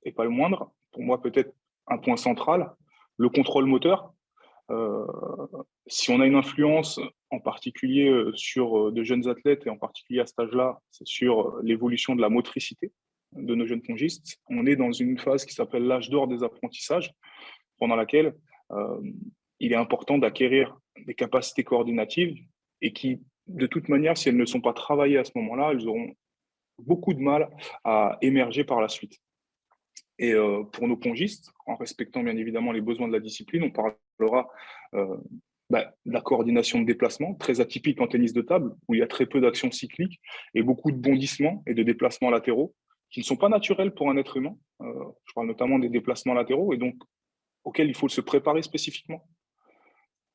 et pas le moindre, pour moi peut-être un point central, le contrôle moteur. Si on a une influence en particulier sur de jeunes athlètes, et en particulier à cet âge-là, c'est sur l'évolution de la motricité de nos jeunes pongistes. On est dans une phase qui s'appelle l'âge d'or des apprentissages, pendant laquelle il est important d'acquérir des capacités coordinatives et qui, de toute manière, si elles ne sont pas travaillées à ce moment-là, elles auront beaucoup de mal à émerger par la suite. Et pour nos pongistes, en respectant bien évidemment les besoins de la discipline, on parlera de la coordination de déplacement, très atypique en tennis de table, où il y a très peu d'actions cycliques et beaucoup de bondissements et de déplacements latéraux qui ne sont pas naturels pour un être humain. Je parle notamment des déplacements latéraux et donc auxquels il faut se préparer spécifiquement.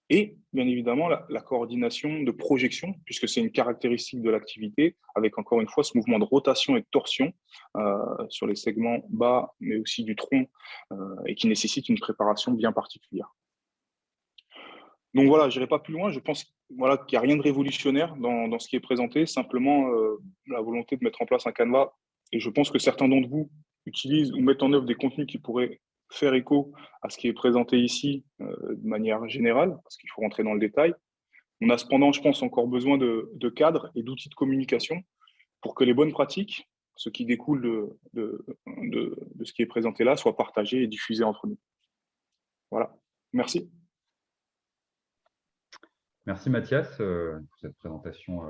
Et bien évidemment, la coordination de projection, puisque c'est une caractéristique de l'activité, avec encore une fois ce mouvement de rotation et de torsion sur les segments bas, mais aussi du tronc, et qui nécessite une préparation bien particulière. Donc voilà, je n'irai pas plus loin. Je pense qu'il n'y a rien de révolutionnaire dans ce qui est présenté, simplement la volonté de mettre en place un canevas. Et je pense que certains d'entre vous utilisent ou mettent en œuvre des contenus qui pourraient faire écho à ce qui est présenté ici de manière générale, parce qu'il faut rentrer dans le détail. On a cependant, je pense, encore besoin de cadres et d'outils de communication pour que les bonnes pratiques, ce qui découle de ce qui est présenté là, soient partagées et diffusées entre nous. Voilà, merci. Merci Mathias pour cette présentation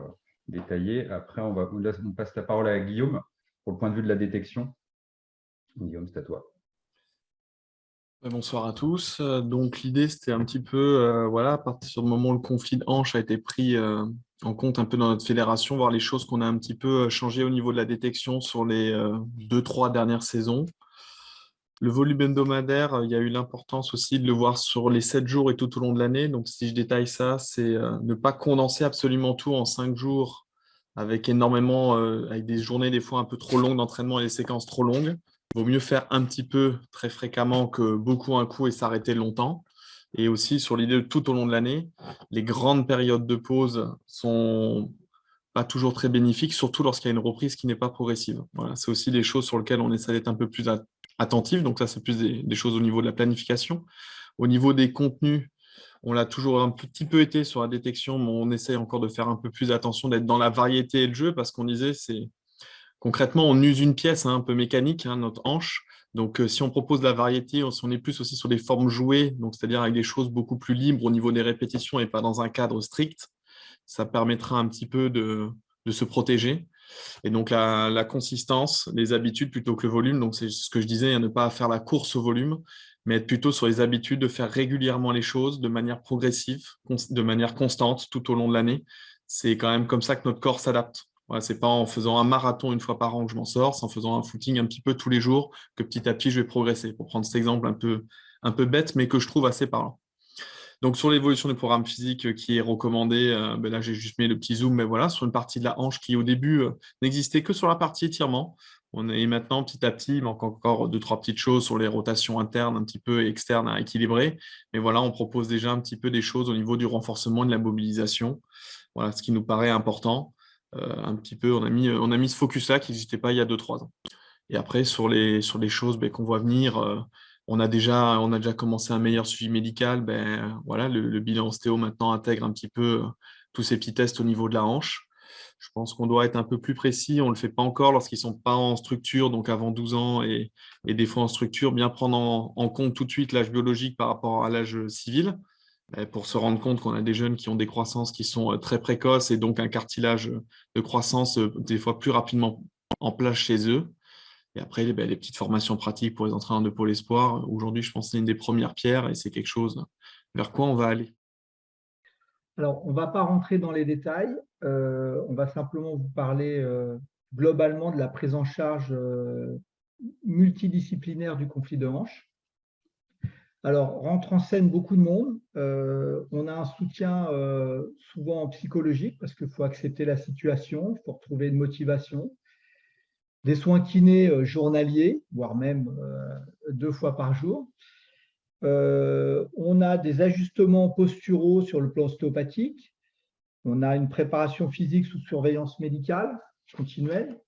détaillée. Après, on passe la parole à Guillaume pour le point de vue de la détection. Guillaume, c'est à toi. Bonsoir à tous. Donc l'idée, c'était un petit peu, voilà, à partir du moment où le conflit de hanche a été pris en compte un peu dans notre fédération, voir les choses qu'on a un petit peu changées au niveau de la détection sur les 2-3 dernières saisons. Le volume hebdomadaire, il y a eu l'importance aussi de le voir sur les 7 jours et tout au long de l'année. Donc si je détaille ça, c'est ne pas condenser absolument tout en 5 jours avec énormément, avec des journées des fois un peu trop longues d'entraînement et des séquences trop longues. Il vaut mieux faire un petit peu très fréquemment que beaucoup un coup et s'arrêter longtemps. Et aussi sur l'idée de tout au long de l'année, les grandes périodes de pause sont pas toujours très bénéfiques, surtout lorsqu'il y a une reprise qui n'est pas progressive. Voilà, c'est aussi des choses sur lesquelles on essaie d'être un peu plus attentif. Donc ça, c'est plus des choses au niveau de la planification. Au niveau des contenus, on l'a toujours un petit peu été sur la détection, mais on essaie encore de faire un peu plus attention, d'être dans la variété et le jeu, parce qu'on disait, c'est concrètement, on use une pièce un peu mécanique, notre hanche. Donc, si on propose de la variété, on est plus aussi sur des formes jouées, donc c'est-à-dire avec des choses beaucoup plus libres au niveau des répétitions et pas dans un cadre strict. Ça permettra un petit peu de se protéger. Et donc, la consistance, les habitudes plutôt que le volume. Donc, c'est ce que je disais, ne pas faire la course au volume, mais être plutôt sur les habitudes de faire régulièrement les choses de manière progressive, de manière constante tout au long de l'année. C'est quand même comme ça que notre corps s'adapte. Voilà, ce n'est pas en faisant un marathon une fois par an que je m'en sors, c'est en faisant un footing un petit peu tous les jours que petit à petit, je vais progresser. Pour prendre cet exemple un peu bête, mais que je trouve assez parlant. Donc, sur l'évolution du programme physique qui est recommandé, là, j'ai juste mis le petit zoom, mais voilà, sur une partie de la hanche qui, au début, n'existait que sur la partie étirement. On est maintenant, petit à petit, il manque encore 2-3 petites choses sur les rotations internes un petit peu et externes à équilibrer. Mais voilà, on propose déjà un petit peu des choses au niveau du renforcement et de la mobilisation. Voilà, ce qui nous paraît important. Un petit peu, on a mis ce focus-là qui n'existait pas il y a 2-3 ans. Et après, sur les choses qu'on voit venir, on a déjà commencé un meilleur suivi médical. Voilà, le bilan ostéo maintenant intègre un petit peu tous ces petits tests au niveau de la hanche. Je pense qu'on doit être un peu plus précis. On ne le fait pas encore lorsqu'ils ne sont pas en structure, donc avant 12 ans et des fois en structure, bien prendre en compte tout de suite l'âge biologique par rapport à l'âge civil, pour se rendre compte qu'on a des jeunes qui ont des croissances qui sont très précoces et donc un cartilage de croissance des fois plus rapidement en place chez eux. Et après, les petites formations pratiques pour les entraîneurs de Pôle Espoir. Aujourd'hui, je pense que c'est une des premières pierres et c'est quelque chose vers quoi on va aller. Alors, on ne va pas rentrer dans les détails. On va simplement vous parler globalement de la prise en charge multidisciplinaire du conflit de hanche. Alors, rentre en scène beaucoup de monde. On a un soutien souvent psychologique parce qu'il faut accepter la situation, il faut retrouver une motivation. Des soins kinés journaliers, voire même 2 fois par jour. On a des ajustements posturaux sur le plan ostéopathique. On a une préparation physique sous surveillance médicale continuelle.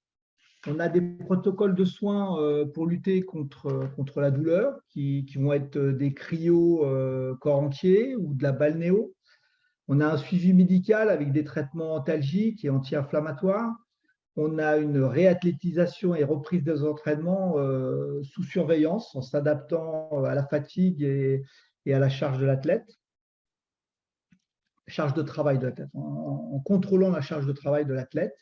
On a des protocoles de soins pour lutter contre la douleur qui vont être des cryos corps entier ou de la balnéo. On a un suivi médical avec des traitements antalgiques et anti-inflammatoires. On a une réathlétisation et reprise des entraînements sous surveillance en s'adaptant à la fatigue et à la charge de l'athlète. Charge de travail de l'athlète, en contrôlant la charge de travail de l'athlète.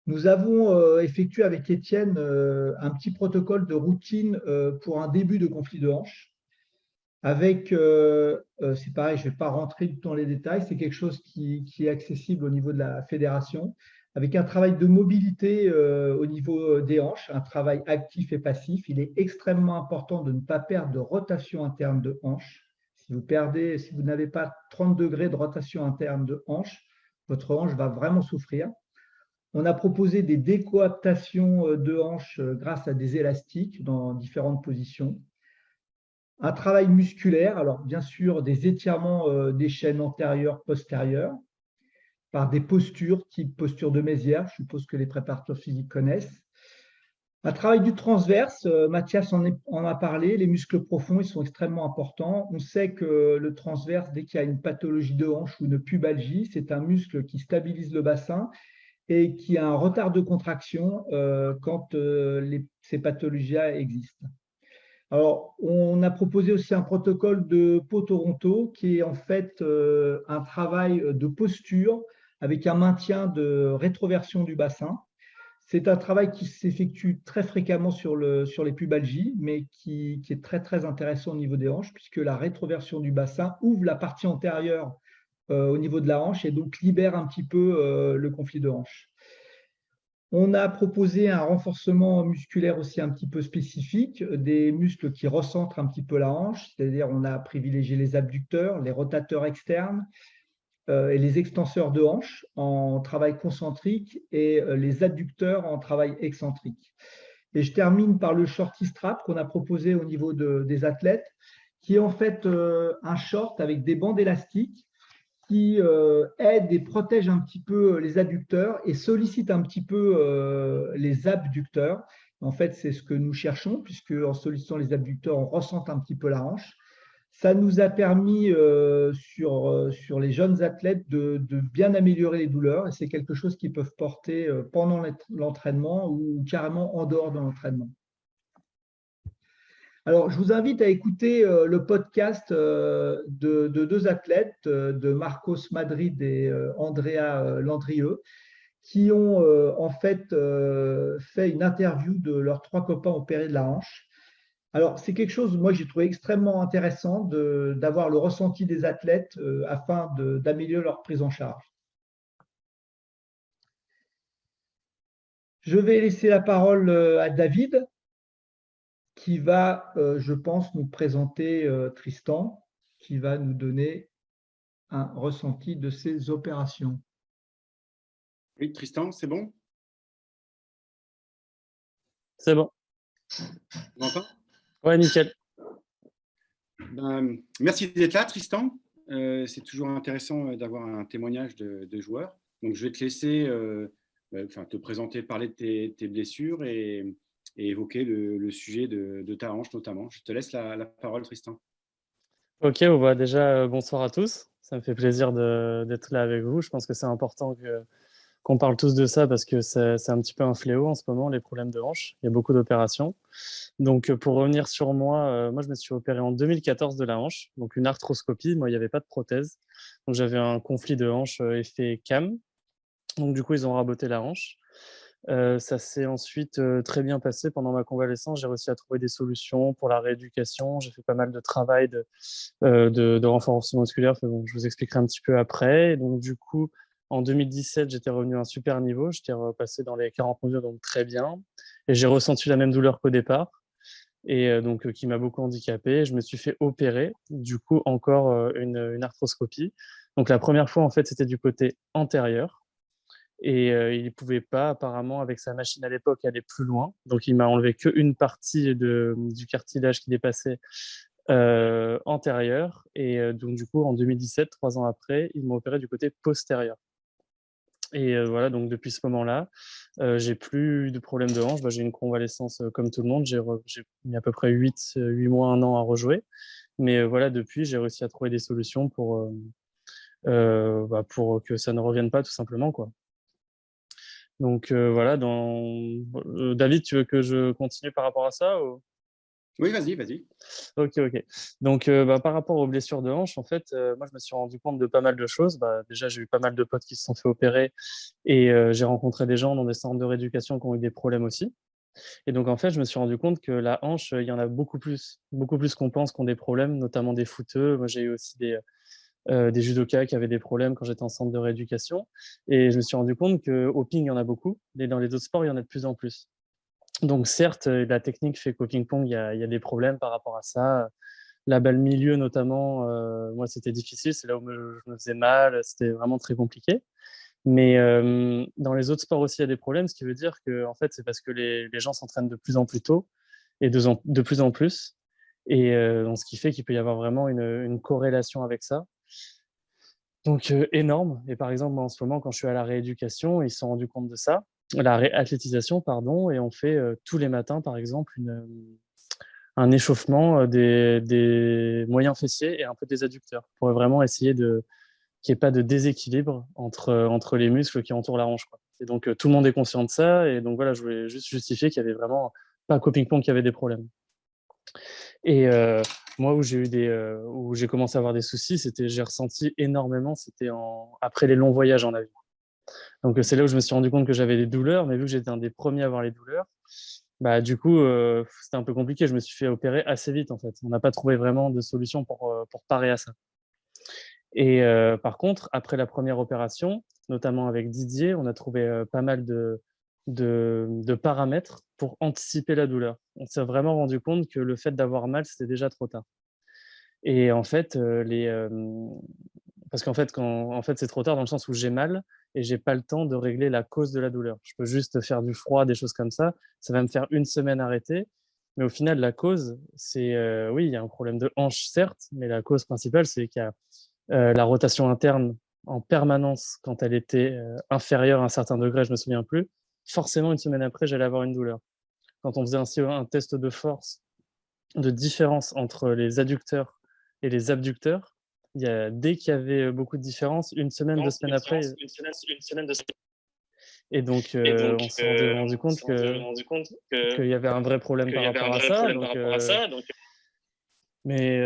Nous avons effectué avec Étienne un petit protocole de routine pour un début de conflit de hanche. Avec, c'est pareil, je ne vais pas rentrer dans les détails, c'est quelque chose qui est accessible au niveau de la fédération, avec un travail de mobilité au niveau des hanches, un travail actif et passif. Il est extrêmement important de ne pas perdre de rotation interne de hanche. Si vous n'avez pas 30 degrés de rotation interne de hanche, votre hanche va vraiment souffrir. On a proposé des décoaptations de hanches grâce à des élastiques dans différentes positions. Un travail musculaire, alors bien sûr des étirements des chaînes antérieures, postérieures, par des postures, type posture de Mézières, je suppose que les préparateurs physiques connaissent. Un travail du transverse, Mathias en a parlé, les muscles profonds, ils sont extrêmement importants. On sait que le transverse, dès qu'il y a une pathologie de hanche ou une pubalgie, c'est un muscle qui stabilise le bassin et qui a un retard de contraction quand ces pathologies-là existent. Alors, on a proposé aussi un protocole de Pau Toronto qui est en fait un travail de posture avec un maintien de rétroversion du bassin. C'est un travail qui s'effectue très fréquemment sur les pubalgies, mais qui est très, très intéressant au niveau des hanches, puisque la rétroversion du bassin ouvre la partie antérieure au niveau de la hanche et donc libère un petit peu le conflit de hanche. On a proposé un renforcement musculaire aussi un petit peu spécifique, des muscles qui recentrent un petit peu la hanche, c'est-à-dire on a privilégié les abducteurs, les rotateurs externes et les extenseurs de hanche en travail concentrique et les adducteurs en travail excentrique. Et je termine par le shorty strap qu'on a proposé au niveau des athlètes, qui est en fait un short avec des bandes élastiques qui aide et protège un petit peu les adducteurs et sollicite un petit peu les abducteurs. En fait, c'est ce que nous cherchons, puisque en sollicitant les abducteurs, on ressent un petit peu la hanche. Ça nous a permis sur les jeunes athlètes de bien améliorer les douleurs, et c'est quelque chose qu'ils peuvent porter pendant l'entraînement ou carrément en dehors de l'entraînement. Alors, je vous invite à écouter le podcast de 2 athlètes, de Marcos Madrid et Andrea Landrieux, qui ont en fait fait une interview de leurs 3 copains opérés de la hanche. Alors, c'est quelque chose, moi, j'ai trouvé extrêmement intéressant d'avoir le ressenti des athlètes afin d'améliorer leur prise en charge. Je vais laisser la parole à David, qui va, je pense, nous présenter Tristan, qui va nous donner un ressenti de ces opérations. Oui, Tristan, c'est bon? C'est bon. Tu m'entends? Ouais, nickel. Ben, merci d'être là, Tristan. C'est toujours intéressant d'avoir un témoignage de joueurs. Donc, je vais te laisser te présenter, parler de tes blessures et évoquer le sujet de ta hanche notamment. Je te laisse la parole, Tristan. Ok, bon, bah, déjà, bonsoir à tous. Ça me fait plaisir d'être là avec vous. Je pense que c'est important qu'on parle tous de ça parce que c'est un petit peu un fléau en ce moment, les problèmes de hanche. Il y a beaucoup d'opérations. Donc, pour revenir sur moi, moi, je me suis opéré en 2014 de la hanche, donc une arthroscopie. Moi, il n'y avait pas de prothèse. Donc, j'avais un conflit de hanche effet CAM. Donc, du coup, ils ont raboté la hanche. Ça s'est ensuite très bien passé pendant ma convalescence. J'ai réussi à trouver des solutions pour la rééducation. J'ai fait pas mal de travail de renforcement musculaire. Enfin, bon, je vous expliquerai un petit peu après. Et donc, du coup, en 2017, j'étais revenu à un super niveau. J'étais repassé dans les 40 mesures, donc très bien. Et j'ai ressenti la même douleur qu'au départ, et donc qui m'a beaucoup handicapé. Je me suis fait opérer, du coup, encore une arthroscopie. Donc, la première fois, en fait, c'était du côté antérieur. Et il ne pouvait pas, apparemment, avec sa machine à l'époque, aller plus loin. Donc, il m'a enlevé qu'une partie du cartilage qui dépassait antérieur. Et donc, du coup, en 2017, 3 ans après, il m'a opéré du côté postérieur. Et voilà, donc depuis ce moment-là, j'ai plus eu de problème de hanche. Bah, j'ai une convalescence comme tout le monde. J'ai mis à peu près 8 mois, 1 an à rejouer. Mais voilà, depuis, j'ai réussi à trouver des solutions pour que ça ne revienne pas, tout simplement, quoi. Donc voilà, David, tu veux que je continue par rapport à ça ou... Oui, vas-y. Ok. Donc, par rapport aux blessures de hanche, en fait, moi, je me suis rendu compte de pas mal de choses. Bah, déjà, j'ai eu pas mal de potes qui se sont fait opérer et j'ai rencontré des gens dans des centres de rééducation qui ont eu des problèmes aussi. Et donc, en fait, je me suis rendu compte que la hanche, il y en a beaucoup plus qu'on pense qui ont des problèmes, notamment des footeux. Moi, j'ai eu aussi des judokas qui avaient des problèmes quand j'étais en centre de rééducation. Et je me suis rendu compte qu'au ping, il y en a beaucoup, et dans les autres sports, il y en a de plus en plus. Donc certes, la technique fait qu'au ping-pong, il y a des problèmes par rapport à ça. La balle milieu, notamment, moi, c'était difficile. C'est là où je me faisais mal. C'était vraiment très compliqué. Mais dans les autres sports aussi, il y a des problèmes, ce qui veut dire que en fait, c'est parce que les gens s'entraînent de plus en plus tôt et de plus en plus. Et donc, ce qui fait qu'il peut y avoir vraiment une corrélation avec ça. Donc énorme. Et par exemple, moi, en ce moment, quand je suis à la rééducation, ils se sont rendus compte de ça, la réathlétisation, pardon, et on fait tous les matins, par exemple, un échauffement des moyens fessiers et un peu des adducteurs pour vraiment essayer qu'il n'y ait pas de déséquilibre entre les muscles qui entourent la hanche, quoi. Et donc tout le monde est conscient de ça. Et donc voilà, je voulais juste justifier qu'il y avait vraiment pas qu'au ping-pong qu'il y avait des problèmes. Et moi, où j'ai commencé à avoir des soucis, j'ai ressenti énormément, c'était après les longs voyages en avion. Donc c'est là où je me suis rendu compte que j'avais des douleurs, mais vu que j'étais un des premiers à avoir les douleurs, bah du coup c'était un peu compliqué. Je me suis fait opérer assez vite en fait. On n'a pas trouvé vraiment de solution pour parer à ça. Et par contre, après la première opération, notamment avec Didier, on a trouvé pas mal de paramètres pour anticiper la douleur. On s'est vraiment rendu compte que le fait d'avoir mal, c'était déjà trop tard. Et en fait, parce qu'en fait, c'est trop tard dans le sens où j'ai mal et j'ai pas le temps de régler la cause de la douleur. Je peux juste faire du froid, des choses comme ça. Ça va me faire une semaine arrêter. Mais au final, la cause, c'est, oui, il y a un problème de hanche, certes, mais la cause principale, c'est qu'il y a la rotation interne en permanence quand elle était inférieure à un certain degré, je me souviens plus. Forcément, une semaine après, j'allais avoir une douleur. Quand on faisait un test de force, de différence entre les adducteurs et les abducteurs, dès qu'il y avait beaucoup de différence, une semaine, 2 semaines après. Et donc, on s'est rendu compte qu'il y avait un vrai problème par rapport à ça. Mais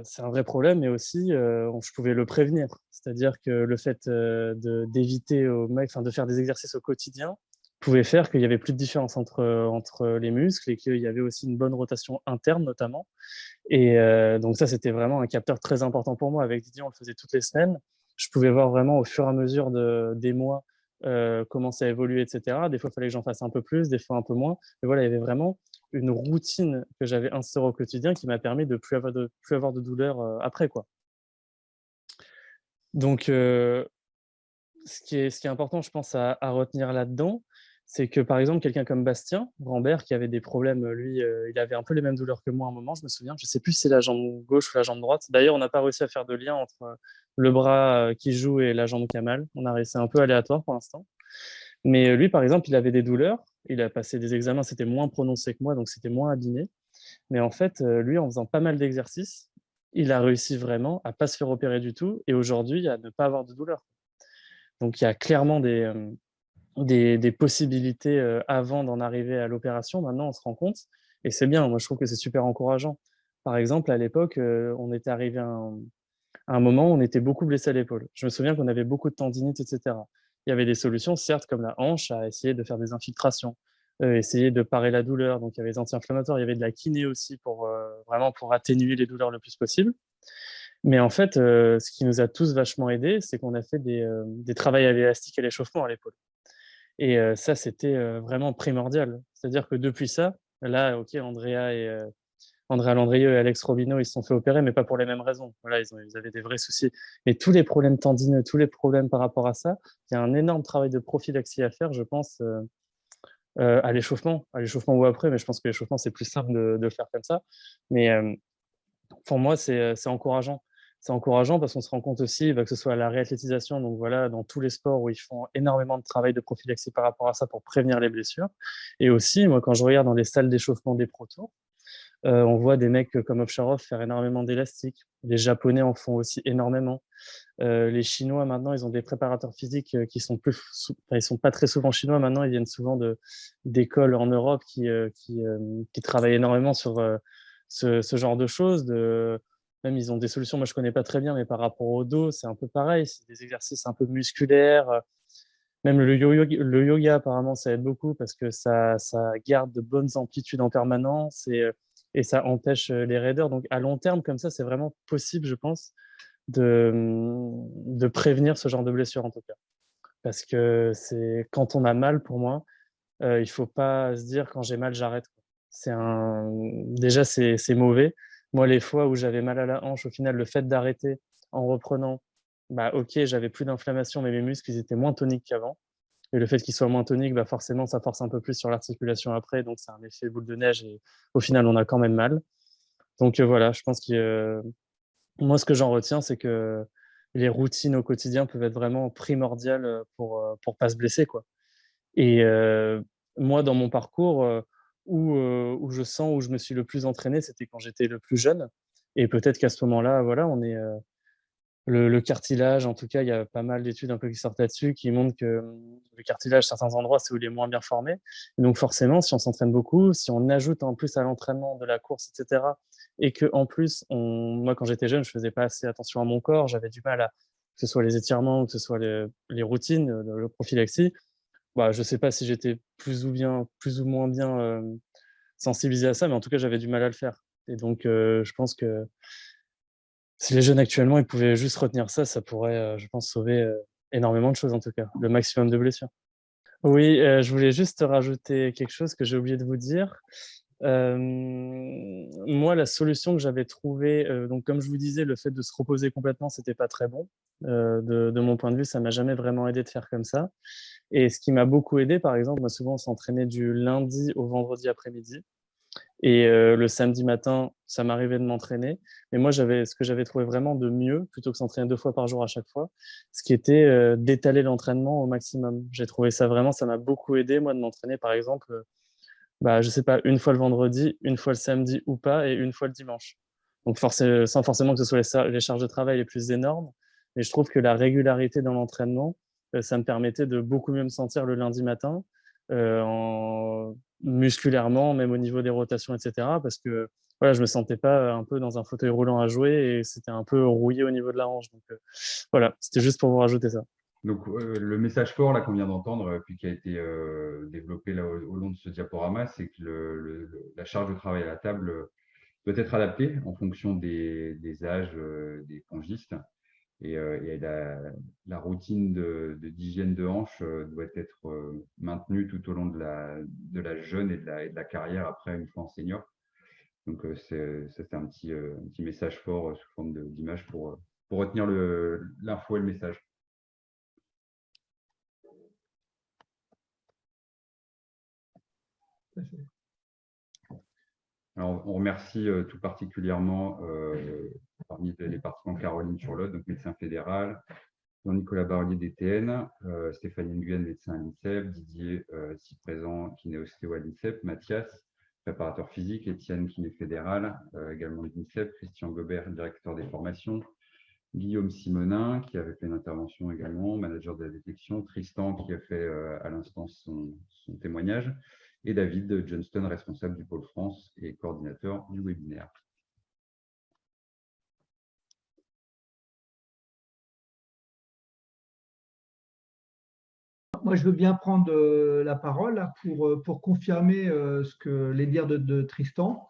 c'est un vrai problème, et aussi, je pouvais le prévenir. C'est-à-dire que le fait d'éviter de faire des exercices au quotidien pouvait faire qu'il y avait plus de différence entre les muscles et qu'il y avait aussi une bonne rotation interne, notamment. Et donc ça, c'était vraiment un capteur très important pour moi. Avec Didier, on le faisait toutes les semaines. Je pouvais voir vraiment au fur et à mesure des mois comment ça évoluait, etc. Des fois, il fallait que j'en fasse un peu plus, des fois un peu moins. Mais voilà, il y avait vraiment une routine que j'avais instaurée au quotidien qui m'a permis de plus avoir de douleur après, quoi. Donc, ce qui est important, je pense, à retenir là-dedans, c'est que, par exemple, quelqu'un comme Bastien Rambert, qui avait des problèmes, lui, il avait un peu les mêmes douleurs que moi à un moment, je me souviens. Je ne sais plus si c'est la jambe gauche ou la jambe droite. D'ailleurs, on n'a pas réussi à faire de lien entre le bras qui joue et la jambe qui a mal. C'est un peu aléatoire pour l'instant. Mais lui, par exemple, il avait des douleurs. Il a passé des examens, c'était moins prononcé que moi, donc c'était moins abîmé. Mais en fait, lui, en faisant pas mal d'exercices, il a réussi vraiment à ne pas se faire opérer du tout et aujourd'hui, à ne pas avoir de douleur. Donc, il y a clairement des possibilités avant d'en arriver à l'opération. Maintenant, on se rend compte et c'est bien. Moi, je trouve que c'est super encourageant. Par exemple, à l'époque, on était arrivé à un moment où on était beaucoup blessé à l'épaule. Je me souviens qu'on avait beaucoup de tendinite, etc. Il y avait des solutions, certes, comme la hanche, à essayer de faire des infiltrations, essayer de parer la douleur. Donc, il y avait des anti-inflammatoires, il y avait de la kiné aussi pour vraiment pour atténuer les douleurs le plus possible. Mais en fait, ce qui nous a tous vachement aidés, c'est qu'on a fait des travails à l'élastique et à l'échauffement à l'épaule. Et ça, c'était vraiment primordial. C'est-à-dire que depuis ça, là, OK, Andrea Landrieux et Alex Robineau, ils se sont fait opérer, mais pas pour les mêmes raisons. Voilà, ils avaient des vrais soucis. Mais tous les problèmes tendineux, tous les problèmes par rapport à ça, il y a un énorme travail de prophylaxie à faire, je pense, à l'échauffement ou après, mais je pense que l'échauffement, c'est plus simple de le faire comme ça. Mais pour moi, c'est encourageant. C'est encourageant parce qu'on se rend compte aussi, que ce soit à la réathlétisation, donc voilà, dans tous les sports où ils font énormément de travail de prophylaxie par rapport à ça pour prévenir les blessures. Et aussi, moi, quand je regarde dans les salles d'échauffement des Pro Tours, on voit des mecs comme Ovcharov faire énormément d'élastique. Les Japonais en font aussi énormément. Les Chinois, maintenant, ils ont des préparateurs physiques qui sont ils sont pas très souvent chinois maintenant, ils viennent souvent d'écoles en Europe qui travaillent énormément sur ce genre de choses. Même ils ont des solutions, moi je connais pas très bien, mais par rapport au dos, c'est un peu pareil. C'est des exercices un peu musculaires. Même le yoga, apparemment, ça aide beaucoup parce que ça garde de bonnes amplitudes en permanence et ça empêche les raideurs. Donc à long terme, comme ça, c'est vraiment possible, je pense, de prévenir ce genre de blessure en tout cas. Parce que c'est quand on a mal, pour moi, il faut pas se dire quand j'ai mal, j'arrête. Déjà, c'est mauvais. Moi, les fois où j'avais mal à la hanche, au final, le fait d'arrêter en reprenant, ok, j'avais plus d'inflammation, mais mes muscles, ils étaient moins toniques qu'avant. Et le fait qu'ils soient moins toniques, forcément, ça force un peu plus sur l'articulation après. Donc, c'est un effet boule de neige et au final, on a quand même mal. Donc, voilà, je pense que moi, ce que j'en retiens, c'est que les routines au quotidien peuvent être vraiment primordiales pour pas se blesser, quoi. Et moi, dans mon parcours, où je sens où je me suis le plus entraîné, c'était quand j'étais le plus jeune. Et peut-être qu'à ce moment-là, voilà, on est le cartilage, en tout cas, il y a pas mal d'études un peu qui sortent là-dessus, qui montrent que le cartilage, certains endroits, c'est où il est moins bien formé. Et donc forcément, si on s'entraîne beaucoup, si on ajoute en plus à l'entraînement de la course, etc., et que en plus, moi, quand j'étais jeune, je faisais pas assez attention à mon corps, j'avais du mal à, que ce soit les étirements, que ce soit les routines, le prophylaxie, je sais pas si j'étais plus ou moins bien sensibilisé à ça, mais en tout cas, j'avais du mal à le faire. Et donc, je pense que si les jeunes actuellement, ils pouvaient juste retenir ça, ça pourrait, je pense, sauver énormément de choses en tout cas, le maximum de blessures. Oui, je voulais juste rajouter quelque chose que j'ai oublié de vous dire. Moi, la solution que j'avais trouvée, donc comme je vous disais, le fait de se reposer complètement, c'était pas très bon. De mon point de vue, ça m'a jamais vraiment aidé de faire comme ça. Et ce qui m'a beaucoup aidé, par exemple, moi souvent on s'entraînait du lundi au vendredi après-midi. Et le samedi matin, ça m'arrivait de m'entraîner. Mais moi, ce que j'avais trouvé vraiment de mieux, plutôt que s'entraîner 2 fois par jour à chaque fois, ce qui était d'étaler l'entraînement au maximum. J'ai trouvé ça vraiment, ça m'a beaucoup aidé, moi, de m'entraîner, par exemple, je sais pas, une fois le vendredi, une fois le samedi ou pas, et une fois le dimanche. Donc, sans forcément que ce soit les charges de travail les plus énormes. Mais je trouve que la régularité dans l'entraînement, ça me permettait de beaucoup mieux me sentir le lundi matin, musculairement, même au niveau des rotations, etc. Parce que voilà, je me sentais pas un peu dans un fauteuil roulant à jouer et c'était un peu rouillé au niveau de la hanche. Donc voilà, c'était juste pour vous rajouter ça. Donc, le message fort là qu'on vient d'entendre, puis qui a été développé là, au long de ce diaporama, c'est que la charge de travail à la table peut être adaptée en fonction des âges des pongistes. Et la routine d'hygiène de hanche doit être maintenue tout au long de la jeune et de la carrière après une fois en senior. Donc, c'est un petit message fort sous forme d'image pour retenir l'info et le message. Alors, on remercie tout particulièrement parmi les participants Caroline Turlotte, donc médecin fédéral, Jean-Nicolas Barlier DTN, Stéphanie Nguyen, médecin à l'INSEP, Didier, ici présent, kiné-ostéo à l'INSEP, Mathias, préparateur physique, Étienne, kiné fédéral, également de l'INSEP, Christian Gobert, directeur des formations, Guillaume Simonin, qui avait fait une intervention également, manager de la détection, Tristan, qui a fait à l'instant son témoignage, et David Johnston, responsable du pôle France et coordinateur du webinaire. Moi, je veux bien prendre la parole là, pour confirmer les dires de Tristan.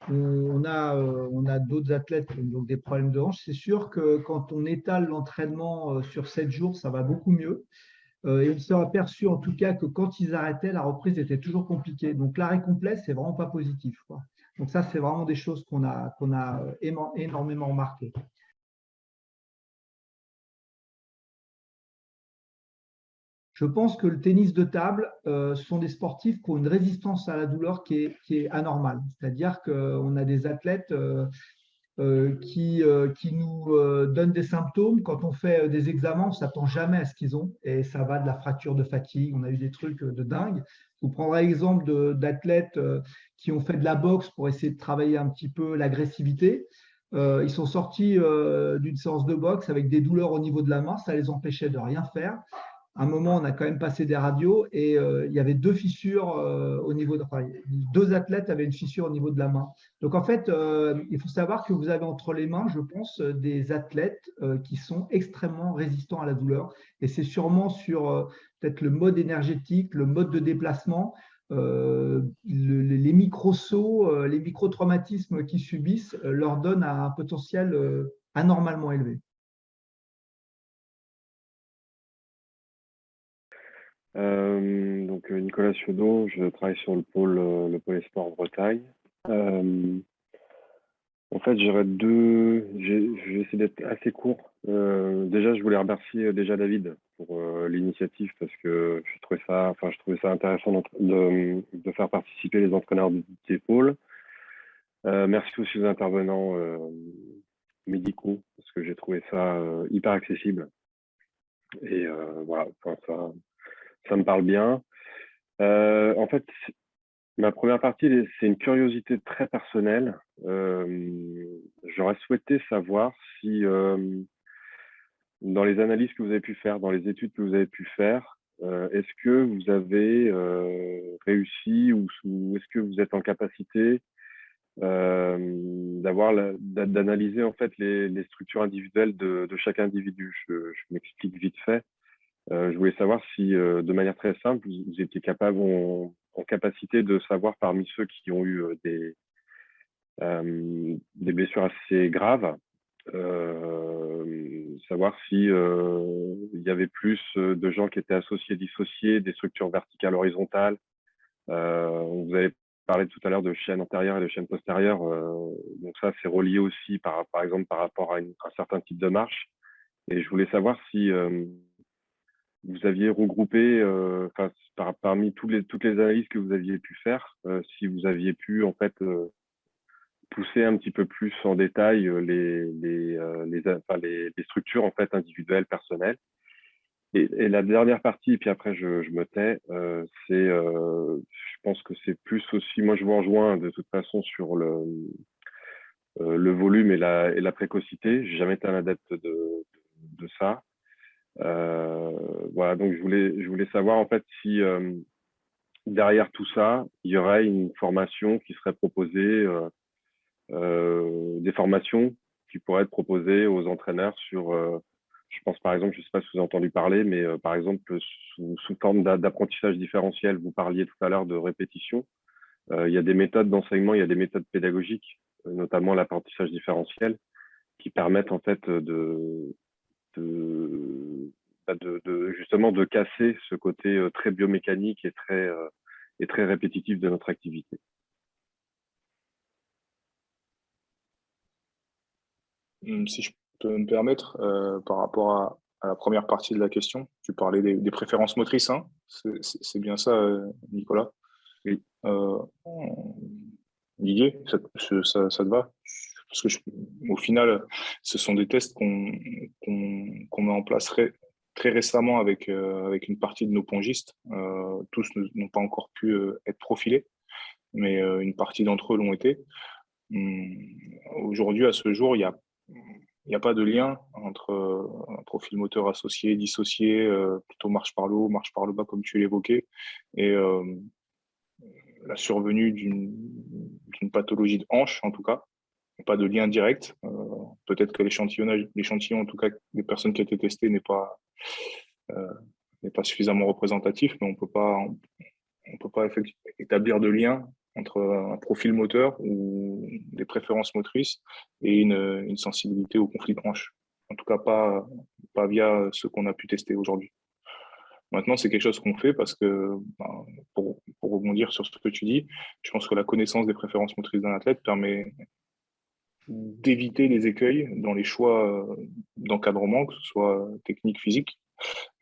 On a d'autres athlètes qui ont donc des problèmes de hanche. C'est sûr que quand on étale l'entraînement sur 7 jours, ça va beaucoup mieux. Et on s'est aperçu en tout cas que quand ils arrêtaient, la reprise était toujours compliquée. Donc l'arrêt complet, c'est vraiment pas positif, quoi. Donc ça, c'est vraiment des choses qu'on a énormément remarquées. Je pense que le tennis de table sont des sportifs qui ont une résistance à la douleur qui est anormale. C'est-à-dire qu'on a des athlètes qui nous donnent des symptômes. Quand on fait des examens, on ne s'attend jamais à ce qu'ils ont. Et ça va de la fracture de fatigue. On a eu des trucs de dingue. Je vous prendrai l'exemple d'athlètes qui ont fait de la boxe pour essayer de travailler un petit peu l'agressivité. Ils sont sortis d'une séance de boxe avec des douleurs au niveau de la main. Ça les empêchait de rien faire. À un moment, on a quand même passé des radios et il y avait deux fissures au niveau deux athlètes avaient une fissure au niveau de la main. Donc en fait, il faut savoir que vous avez entre les mains, je pense, des athlètes qui sont extrêmement résistants à la douleur. Et c'est sûrement sur peut-être le mode énergétique, le mode de déplacement, les micro-sauts, les micro-traumatismes qu'ils subissent leur donnent un potentiel anormalement élevé. Donc Nicolas Ciodo, je travaille sur le pôle sport en Bretagne. En fait, je vais essayer d'être assez court. Déjà, je voulais remercier déjà David pour l'initiative parce que je trouvais ça intéressant de faire participer les entraîneurs des pôles. Merci aussi aux intervenants médicaux parce que j'ai trouvé ça hyper accessible. Et voilà, ça me parle bien. En fait, ma première partie, c'est une curiosité très personnelle. J'aurais souhaité savoir si, dans les analyses que vous avez pu faire, dans les études que vous avez pu faire, est-ce que vous avez réussi ou est-ce que vous êtes en capacité d'analyser en fait les structures individuelles de chaque individu. Je m'explique vite fait. Je voulais savoir si, de manière très simple, vous étiez capable en capacité de savoir parmi ceux qui ont eu des blessures assez graves, savoir si il y avait plus de gens qui étaient associés, dissociés, des structures verticales, horizontales. Vous avez parlé tout à l'heure de chaînes antérieures et de chaînes postérieures. Donc ça, c'est relié aussi, par exemple, par rapport à un certain type de marche. Et je voulais savoir si vous aviez regroupé, parmi toutes les analyses que vous aviez pu faire, si vous aviez pu en fait pousser un petit peu plus en détail les structures en fait individuelles, personnelles. Et la dernière partie, et puis après je me tais, je pense que c'est plus aussi, moi je vous rejoins de toute façon sur le volume et la précocité. J'ai jamais été un adepte de ça. Voilà, donc je voulais savoir en fait si derrière tout ça, il y aurait une formation qui serait proposée, des formations qui pourraient être proposées aux entraîneurs sur, je pense par exemple, je ne sais pas si vous avez entendu parler, mais par exemple sous forme d'apprentissage différentiel. Vous parliez tout à l'heure de répétition. Il y a des méthodes d'enseignement, il y a des méthodes pédagogiques, notamment l'apprentissage différentiel, qui permettent en fait justement de casser ce côté très biomécanique et très répétitif de notre activité. Si je peux me permettre, par rapport à la première partie de la question, tu parlais des préférences motrices, hein, c'est bien ça, Nicolas? Oui. Didier, ça te va? Parce que au final, ce sont des tests qu'on met en place très récemment avec une partie de nos pongistes. Tous n'ont pas encore pu être profilés, mais une partie d'entre eux l'ont été. Aujourd'hui, à ce jour, il n'y a pas de lien entre un profil moteur associé, dissocié, plutôt marche par le haut, marche par le bas, comme tu l'évoquais, et la survenue d'une pathologie de hanche, en tout cas. Pas de lien direct. Peut-être que l'échantillon, en tout cas, des personnes qui ont été testées, n'est pas suffisamment représentatif, mais on peut pas établir de lien entre un profil moteur ou des préférences motrices et une sensibilité au conflit de hanche. En tout cas, pas via ce qu'on a pu tester aujourd'hui. Maintenant, c'est quelque chose qu'on fait parce que, pour rebondir sur ce que tu dis, je pense que la connaissance des préférences motrices d'un athlète permet d'éviter les écueils dans les choix d'encadrement, que ce soit technique, physique,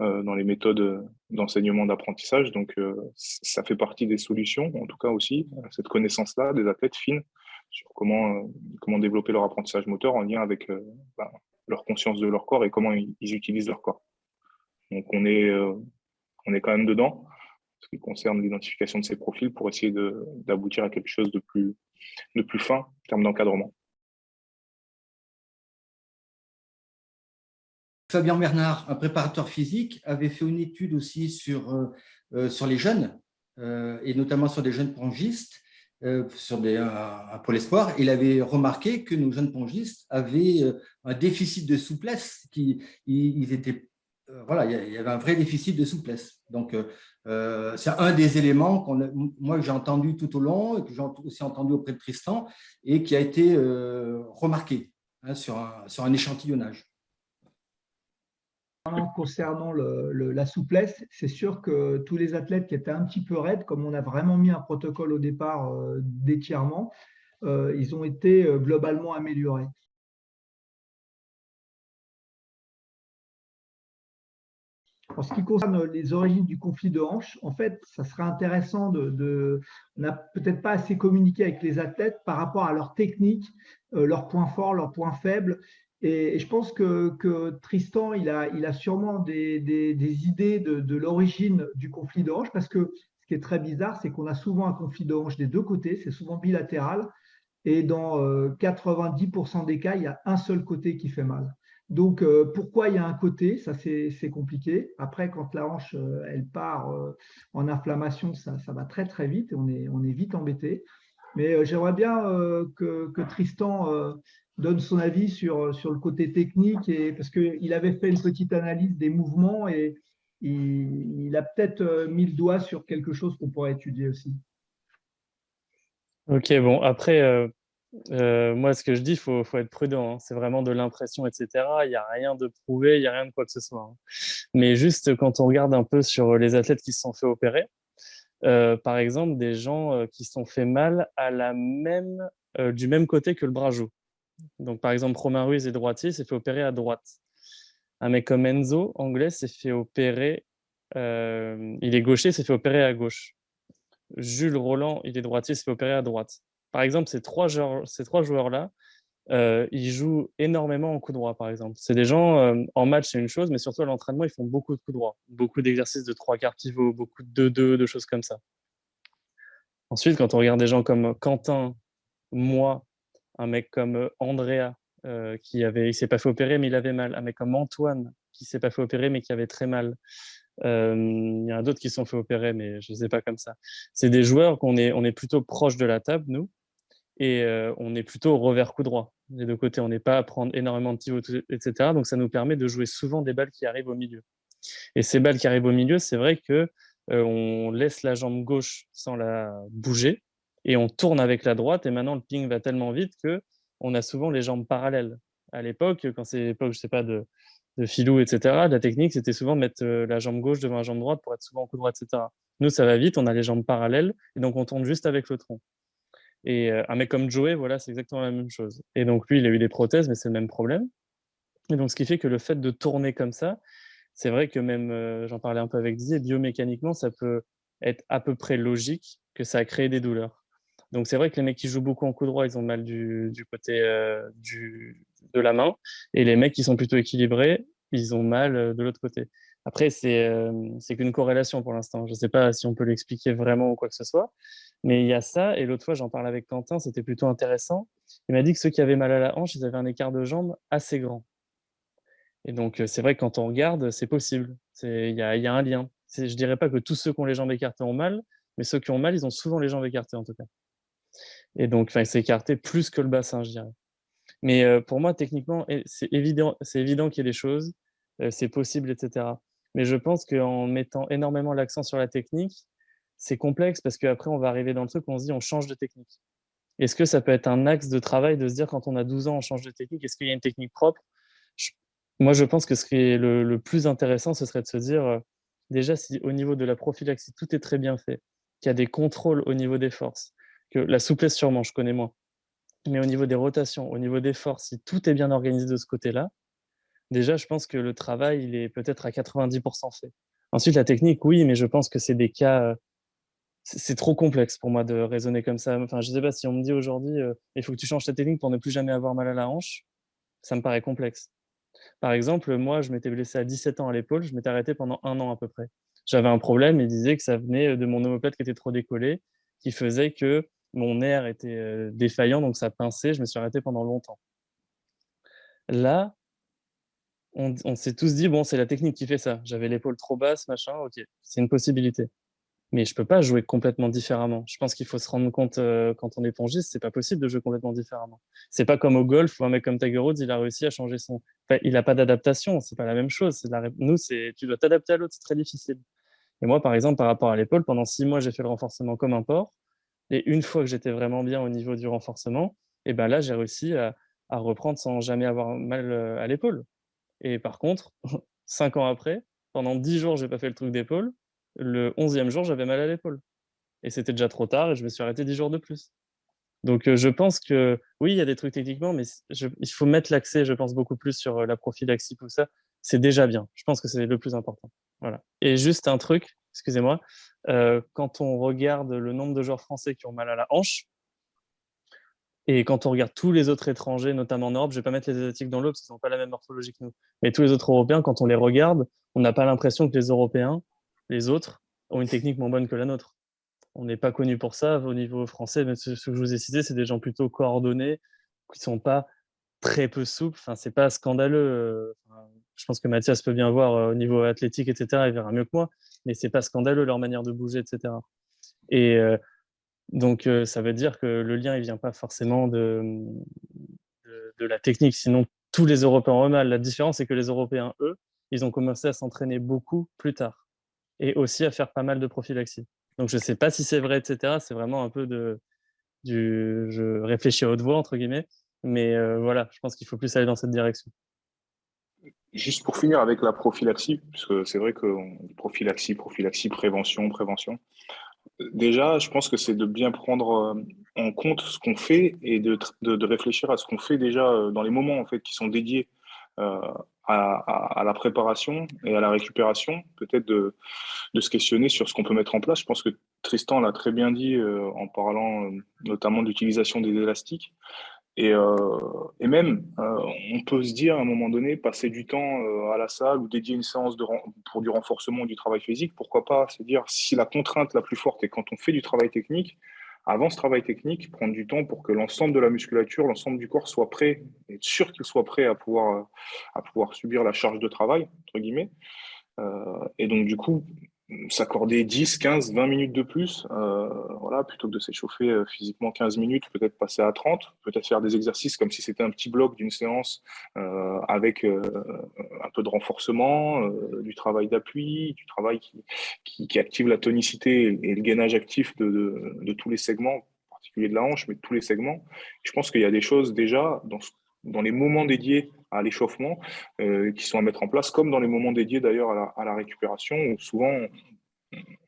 dans les méthodes d'enseignement, d'apprentissage. Donc, ça fait partie des solutions, en tout cas aussi, cette connaissance-là des athlètes fines sur comment développer leur apprentissage moteur en lien avec leur conscience de leur corps et comment ils utilisent leur corps. Donc, on est quand même dedans, ce qui concerne l'identification de ces profils pour essayer d'aboutir à quelque chose de plus fin en termes d'encadrement. Fabien Bernard, un préparateur physique, avait fait une étude aussi sur les jeunes, et notamment sur des jeunes pongistes, sur un pôle espoir. Il avait remarqué que nos jeunes pongistes avaient un déficit de souplesse. Il y avait un vrai déficit de souplesse. Donc, c'est un des éléments moi j'ai entendu tout au long et que j'ai aussi entendu auprès de Tristan et qui a été remarqué sur un échantillonnage. Concernant la souplesse, c'est sûr que tous les athlètes qui étaient un petit peu raides, comme on a vraiment mis un protocole au départ d'étirement, ils ont été globalement améliorés. En ce qui concerne les origines du conflit de hanche, en fait, ça serait intéressant on n'a peut-être pas assez communiqué avec les athlètes par rapport à leur technique, leurs points forts, leurs points faibles. Et je pense que Tristan, il a sûrement des idées de l'origine du conflit de hanche, parce que ce qui est très bizarre, c'est qu'on a souvent un conflit de hanche des deux côtés, c'est souvent bilatéral, et dans 90% des cas, il y a un seul côté qui fait mal. Donc, pourquoi il y a un côté? Ça, c'est compliqué. Après, quand la hanche, elle part en inflammation, ça va très, très vite et on est vite embêté. Mais j'aimerais bien que Tristan donne son avis sur le côté technique, parce qu'il avait fait une petite analyse des mouvements et il a peut-être mis le doigt sur quelque chose qu'on pourrait étudier aussi. Ok, bon, après, moi, ce que je dis, il faut être prudent, hein. C'est vraiment de l'impression, etc. Il n'y a rien de prouvé, il n'y a rien de quoi que ce soit, hein. Mais juste quand on regarde un peu sur les athlètes qui se sont fait opérer, par exemple, des gens qui se sont fait mal du même côté que le bras joue. Donc, par exemple, Romain Ruiz est droitier, s'est fait opérer à droite. Un mec comme Enzo, anglais, s'est fait opérer, il est gaucher, s'est fait opérer à gauche. Jules Roland, il est droitier, s'est fait opérer à droite. Par exemple, ces trois joueurs-là, ils jouent énormément en coup droit, par exemple. C'est des gens, en match, c'est une chose, mais surtout à l'entraînement, ils font beaucoup de coups droits, beaucoup d'exercices de 3/4 pivot, beaucoup de 2-2, de choses comme ça. Ensuite, quand on regarde des gens comme Quentin, moi, un mec comme Andrea, il s'est pas fait opérer, mais il avait mal. Un mec comme Antoine, qui s'est pas fait opérer, mais qui avait très mal. Il y en a d'autres qui se sont fait opérer, mais je ne sais pas comme ça. C'est des joueurs on est plutôt proche de la table, nous, et on est plutôt revers coup droit. Des deux côtés, on n'est pas à prendre énormément de pivots, etc. Donc, ça nous permet de jouer souvent des balles qui arrivent au milieu. Et ces balles qui arrivent au milieu, c'est vrai que on laisse la jambe gauche sans la bouger et on tourne avec la droite. Et maintenant, le ping va tellement vite qu'on a souvent les jambes parallèles. À l'époque, quand c'est l'époque, je sais pas, filou, etc. La technique, c'était souvent mettre la jambe gauche devant la jambe droite pour être souvent en coup droit, etc. Nous, ça va vite, on a les jambes parallèles, et donc on tourne juste avec le tronc. Et un mec comme Joey, voilà, c'est exactement la même chose. Et donc lui, il a eu des prothèses, mais c'est le même problème. Et donc, ce qui fait que le fait de tourner comme ça, c'est vrai que même, j'en parlais un peu avec Didier, biomécaniquement, ça peut être à peu près logique que ça a créé des douleurs. Donc, c'est vrai que les mecs qui jouent beaucoup en coup droit, ils ont mal du côté de la main. Et les mecs qui sont plutôt équilibrés, ils ont mal de l'autre côté. Après, c'est qu'une corrélation pour l'instant. Je ne sais pas si on peut l'expliquer vraiment ou quoi que ce soit. Mais il y a ça. Et l'autre fois, j'en parlais avec Quentin, c'était plutôt intéressant. Il m'a dit que ceux qui avaient mal à la hanche, ils avaient un écart de jambes assez grand. Et donc, c'est vrai que quand on regarde, c'est possible. Il y a un lien. Je ne dirais pas que tous ceux qui ont les jambes écartées ont mal, mais ceux qui ont mal, ils ont souvent les jambes écartées en tout cas. Et donc, c'est écarté plus que le bassin, je dirais. Mais pour moi, techniquement, c'est évident qu'il y a des choses, c'est possible, etc. Mais je pense qu'en mettant énormément l'accent sur la technique, c'est complexe parce qu'après, on va arriver dans le truc où on se dit on change de technique. Est-ce que ça peut être un axe de travail de se dire quand on a 12 ans, on change de technique? Est-ce qu'il y a une technique propre? Moi, je pense que ce qui est le plus intéressant, ce serait de se dire, déjà, si au niveau de la prophylaxie, tout est très bien fait, qu'il y a des contrôles au niveau des forces, que la souplesse sûrement, je connais moins, mais au niveau des rotations, au niveau des forces, si tout est bien organisé de ce côté-là, déjà, je pense que le travail, il est peut-être à 90% fait. Ensuite, la technique, oui, mais je pense que c'est des cas, c'est trop complexe pour moi de raisonner comme ça. Enfin, je sais pas si on me dit aujourd'hui, il faut que tu changes ta technique pour ne plus jamais avoir mal à la hanche, ça me paraît complexe. Par exemple, moi, je m'étais blessé à 17 ans à l'épaule, je m'étais arrêté pendant 1 an à peu près. J'avais un problème, il disait que ça venait de mon omoplate qui était trop décollé, qui faisait que mon nerf était défaillant, donc ça pinçait, je me suis arrêté pendant longtemps. Là, on s'est tous dit, bon, c'est la technique qui fait ça. J'avais l'épaule trop basse, machin, ok, c'est une possibilité. Mais je peux pas jouer complètement différemment. Je pense qu'il faut se rendre compte quand on est pongiste, c'est pas possible de jouer complètement différemment. C'est pas comme au golf où un mec comme Tiger Woods, il a réussi à changer son. Enfin, il a pas d'adaptation, c'est pas la même chose. Nous, tu dois t'adapter à l'autre, c'est très difficile. Et moi, par exemple, par rapport à l'épaule, pendant 6 mois, j'ai fait le renforcement comme un porc. Et une fois que j'étais vraiment bien au niveau du renforcement, et ben là, j'ai réussi à reprendre sans jamais avoir mal à l'épaule. Et par contre, 5 ans après, pendant 10 jours, j'ai pas fait le truc d'épaule. Le 11e jour, j'avais mal à l'épaule. Et c'était déjà trop tard et je me suis arrêté 10 jours de plus. Donc, je pense que oui, il y a des trucs techniquement, mais il faut mettre l'accès, je pense, beaucoup plus sur la prophylaxie, tout ça. C'est déjà bien. Je pense que c'est le plus important. Voilà. Et juste un truc, excusez-moi, quand on regarde le nombre de joueurs français qui ont mal à la hanche, et quand on regarde tous les autres étrangers, notamment en Europe, je ne vais pas mettre les Asiatiques dans l'eau parce qu'ils n'ont pas la même morphologie que nous, mais tous les autres Européens, quand on les regarde, on n'a pas l'impression que les Européens, les autres, ont une technique moins bonne que la nôtre. On n'est pas connu pour ça au niveau français, mais ce que je vous ai cité, c'est des gens plutôt coordonnés, qui ne sont pas très peu souples. Enfin, c'est pas scandaleux. Je pense que Mathias peut bien voir au niveau athlétique, etc., il verra mieux que moi, mais c'est pas scandaleux leur manière de bouger, etc. Et donc, ça veut dire que le lien, il vient pas forcément de la technique, sinon tous les Européens ont mal. La différence, c'est que les Européens, eux, ils ont commencé à s'entraîner beaucoup plus tard et aussi à faire pas mal de prophylaxie. Donc, je sais pas si c'est vrai, etc. C'est vraiment un peu je réfléchis à haute voix, entre guillemets, mais voilà, je pense qu'il faut plus aller dans cette direction. Juste pour finir avec la prophylaxie, parce que c'est vrai que prophylaxie, prévention. Déjà, je pense que c'est de bien prendre en compte ce qu'on fait et de réfléchir à ce qu'on fait déjà dans les moments en fait qui sont dédiés à la préparation et à la récupération, peut-être de se questionner sur ce qu'on peut mettre en place. Je pense que Tristan l'a très bien dit en parlant notamment de l'utilisation des élastiques. Et même, on peut se dire à un moment donné, passer du temps à la salle ou dédier une séance pour du renforcement ou du travail physique, pourquoi pas se dire si la contrainte la plus forte est quand on fait du travail technique, avant ce travail technique, prendre du temps pour que l'ensemble de la musculature, l'ensemble du corps soit prêt, être sûr qu'il soit prêt à pouvoir subir la charge de travail, entre guillemets. Et donc, du coup, s'accorder 10, 15, 20 minutes de plus, voilà, plutôt que de s'échauffer physiquement 15 minutes, peut-être passer à 30, peut-être faire des exercices comme si c'était un petit bloc d'une séance avec un peu de renforcement, du travail d'appui, du travail qui active la tonicité et le gainage actif de tous les segments, en particulier de la hanche, mais de tous les segments. Je pense qu'il y a des choses déjà dans les moments dédiés à l'échauffement qui sont à mettre en place, comme dans les moments dédiés d'ailleurs à la récupération, où souvent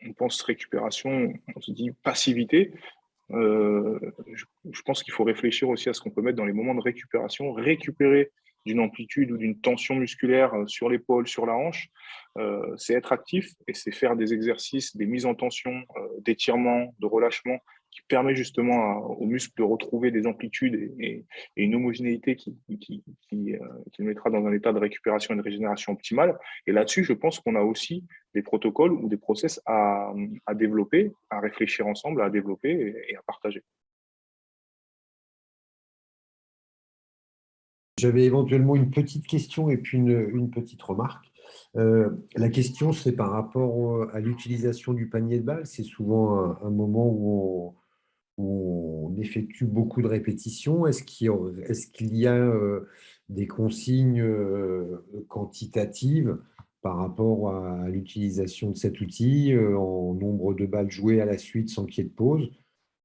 on pense récupération, on se dit passivité. Je pense qu'il faut réfléchir aussi à ce qu'on peut mettre dans les moments de récupération, récupérer d'une amplitude ou d'une tension musculaire sur l'épaule, sur la hanche, c'est être actif et c'est faire des exercices, des mises en tension, d'étirement, de relâchement qui permet justement aux muscles de retrouver des amplitudes et une homogénéité qui le mettra dans un état de récupération et de régénération optimale. Et là-dessus, je pense qu'on a aussi des protocoles ou des process à développer, à réfléchir ensemble, à développer et à partager. J'avais éventuellement une petite question et puis une petite remarque. La question, c'est par rapport à l'utilisation du panier de balles. C'est souvent un moment où on effectue beaucoup de répétitions. Est-ce qu'il y a des consignes quantitatives par rapport à l'utilisation de cet outil en nombre de balles jouées à la suite sans qu'il y ait de pause?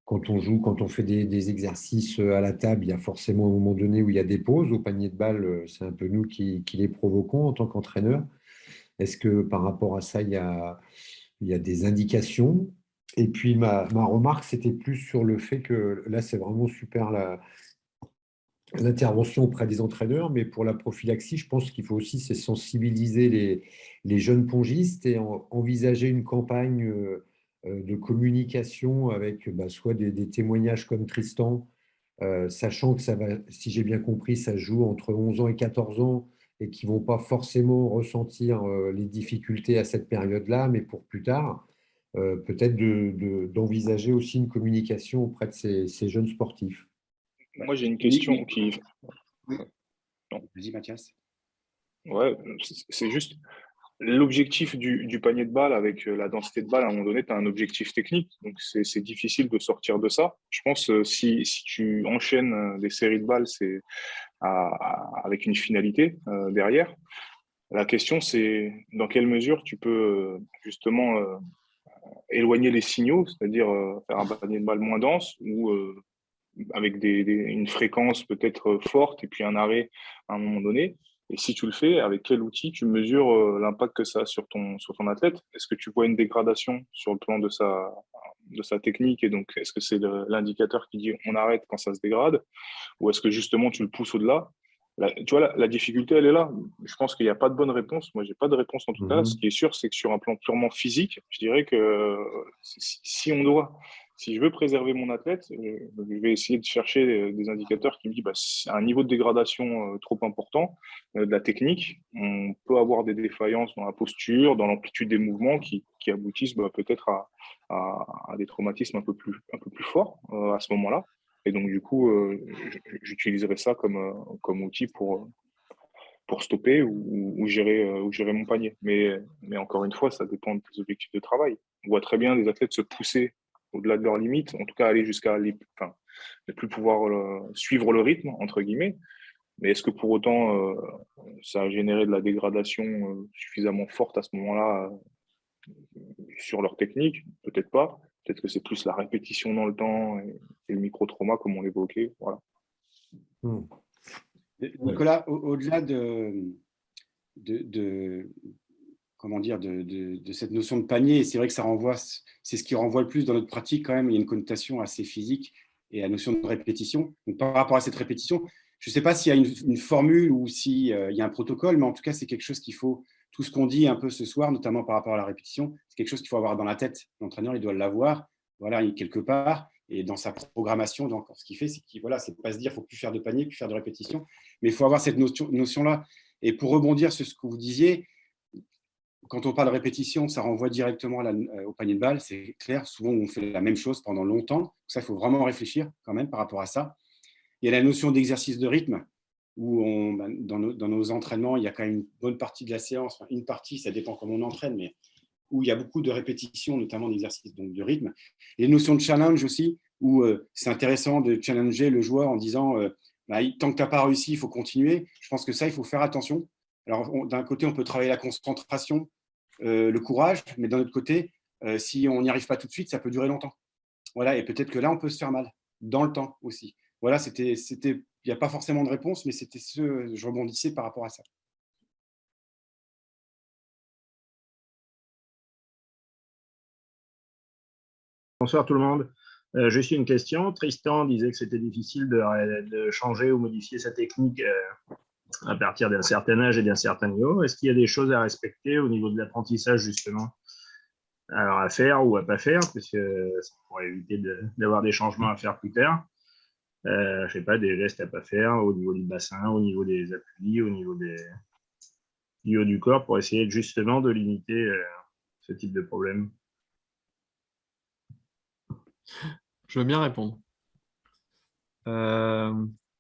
Quand on fait des exercices à la table, il y a forcément un moment donné où il y a des pauses. Au panier de balles, c'est un peu nous qui les provoquons en tant qu'entraîneur. Est-ce que par rapport à ça, il y a des indications? Et puis ma remarque, c'était plus sur le fait que là, c'est vraiment super l'intervention auprès des entraîneurs, mais pour la prophylaxie, je pense qu'il faut aussi c'est sensibiliser les jeunes pongistes et envisager une campagne de communication avec soit des témoignages comme Tristan, sachant que ça va, si j'ai bien compris, ça joue entre 11 ans et 14 ans et qui ne vont pas forcément ressentir les difficultés à cette période-là, mais pour plus tard, peut-être d'envisager aussi une communication auprès de ces jeunes sportifs. Moi, j'ai une question qui… Vas-y, Mathias. Ouais, c'est juste l'objectif du panier de balles avec la densité de balles, à un moment donné, tu as un objectif technique. Donc, c'est difficile de sortir de ça. Je pense si tu enchaînes des séries de balles, c'est avec une finalité derrière. La question, c'est dans quelle mesure tu peux justement éloigner les signaux, c'est-à-dire faire un panier de balles moins dense ou avec une fréquence peut-être forte et puis un arrêt à un moment donné. Et si tu le fais, avec quel outil tu mesures l'impact que ça a sur ton athlète? Est-ce que tu vois une dégradation sur le plan de sa technique et donc est-ce que c'est l'indicateur qui dit on arrête quand ça se dégrade ou est-ce que justement tu le pousses au-delà? Tu vois, la difficulté, elle est là. Je pense qu'il n'y a pas de bonne réponse. Moi, je n'ai pas de réponse en tout cas. Ce qui est sûr, c'est que sur un plan purement physique, je dirais que si je veux préserver mon athlète, je vais essayer de chercher des indicateurs qui me disent c'est un niveau de dégradation trop important de la technique. On peut avoir des défaillances dans la posture, dans l'amplitude des mouvements qui aboutissent peut-être à des traumatismes un peu plus forts à ce moment-là. Et donc, du coup, j'utiliserai ça comme outil pour stopper ou gérer mon panier. Mais encore une fois, ça dépend des objectifs de travail. On voit très bien des athlètes se pousser au-delà de leurs limites, en tout cas aller jusqu'à ne plus pouvoir suivre le rythme, entre guillemets. Mais est-ce que pour autant, ça a généré de la dégradation suffisamment forte à ce moment-là sur leur technique? Peut-être pas. Peut-être que c'est plus la répétition dans le temps et le micro-trauma, comme on l'évoquait. Voilà. Nicolas, au-delà de cette notion de panier, c'est vrai que c'est ce qui renvoie le plus dans notre pratique quand même. Il y a une connotation assez physique et la notion de répétition. Donc, par rapport à cette répétition, je ne sais pas s'il y a une formule ou s'il y a un protocole, mais en tout cas, c'est quelque chose qu'il faut… Tout ce qu'on dit un peu ce soir, notamment par rapport à la répétition, c'est quelque chose qu'il faut avoir dans la tête. L'entraîneur, il doit l'avoir, voilà, quelque part, et dans sa programmation. Donc, ce qu'il fait, c'est qu'il voilà, c'est pas se dire, il ne faut plus faire de panier, plus faire de répétition, mais il faut avoir cette notion-là. Et pour rebondir sur ce que vous disiez, quand on parle de répétition, ça renvoie directement au panier de balles. C'est clair, souvent on fait la même chose pendant longtemps. Ça, il faut vraiment réfléchir quand même par rapport à ça. Il y a la notion d'exercice de rythme, où dans nos entraînements, il y a quand même une bonne partie de la séance, enfin, une partie, ça dépend comment on entraîne, mais où il y a beaucoup de répétitions, notamment d'exercices de rythme. Et les notions de challenge aussi, où c'est intéressant de challenger le joueur en disant tant que tu n'as pas réussi, il faut continuer. Je pense que ça, il faut faire attention. Alors, d'un côté, on peut travailler la concentration, le courage, mais d'un autre côté, si on n'y arrive pas tout de suite, ça peut durer longtemps. Voilà, et peut-être que là, on peut se faire mal, dans le temps aussi. Voilà, c'était n'y a pas forcément de réponse, mais c'était je rebondissais par rapport à ça. Bonsoir tout le monde. Juste une question. Tristan disait que c'était difficile de changer ou modifier sa technique à partir d'un certain âge et d'un certain niveau. Est-ce qu'il y a des choses à respecter au niveau de l'apprentissage, justement? Alors, à faire ou à pas faire, parce que ça pourrait éviter d'avoir des changements à faire plus tard. Je ne sais pas, des gestes à pas faire au niveau du bassin, au niveau des appuis, au niveau du haut du corps, pour essayer justement de limiter ce type de problème. Je veux bien répondre.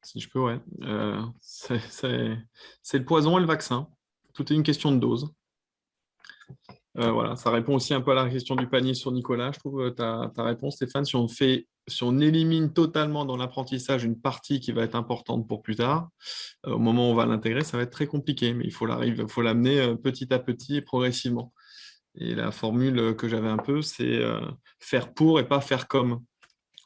Si je peux, ouais. C'est le poison et le vaccin. Tout est une question de dose. Voilà, ça répond aussi un peu à la question du panier sur Nicolas, je trouve, ta réponse, Stéphane. Si on élimine totalement dans l'apprentissage une partie qui va être importante pour plus tard, au moment où on va l'intégrer, ça va être très compliqué, mais il faut l'amener petit à petit et progressivement. Et la formule que j'avais un peu, c'est faire pour et pas faire comme.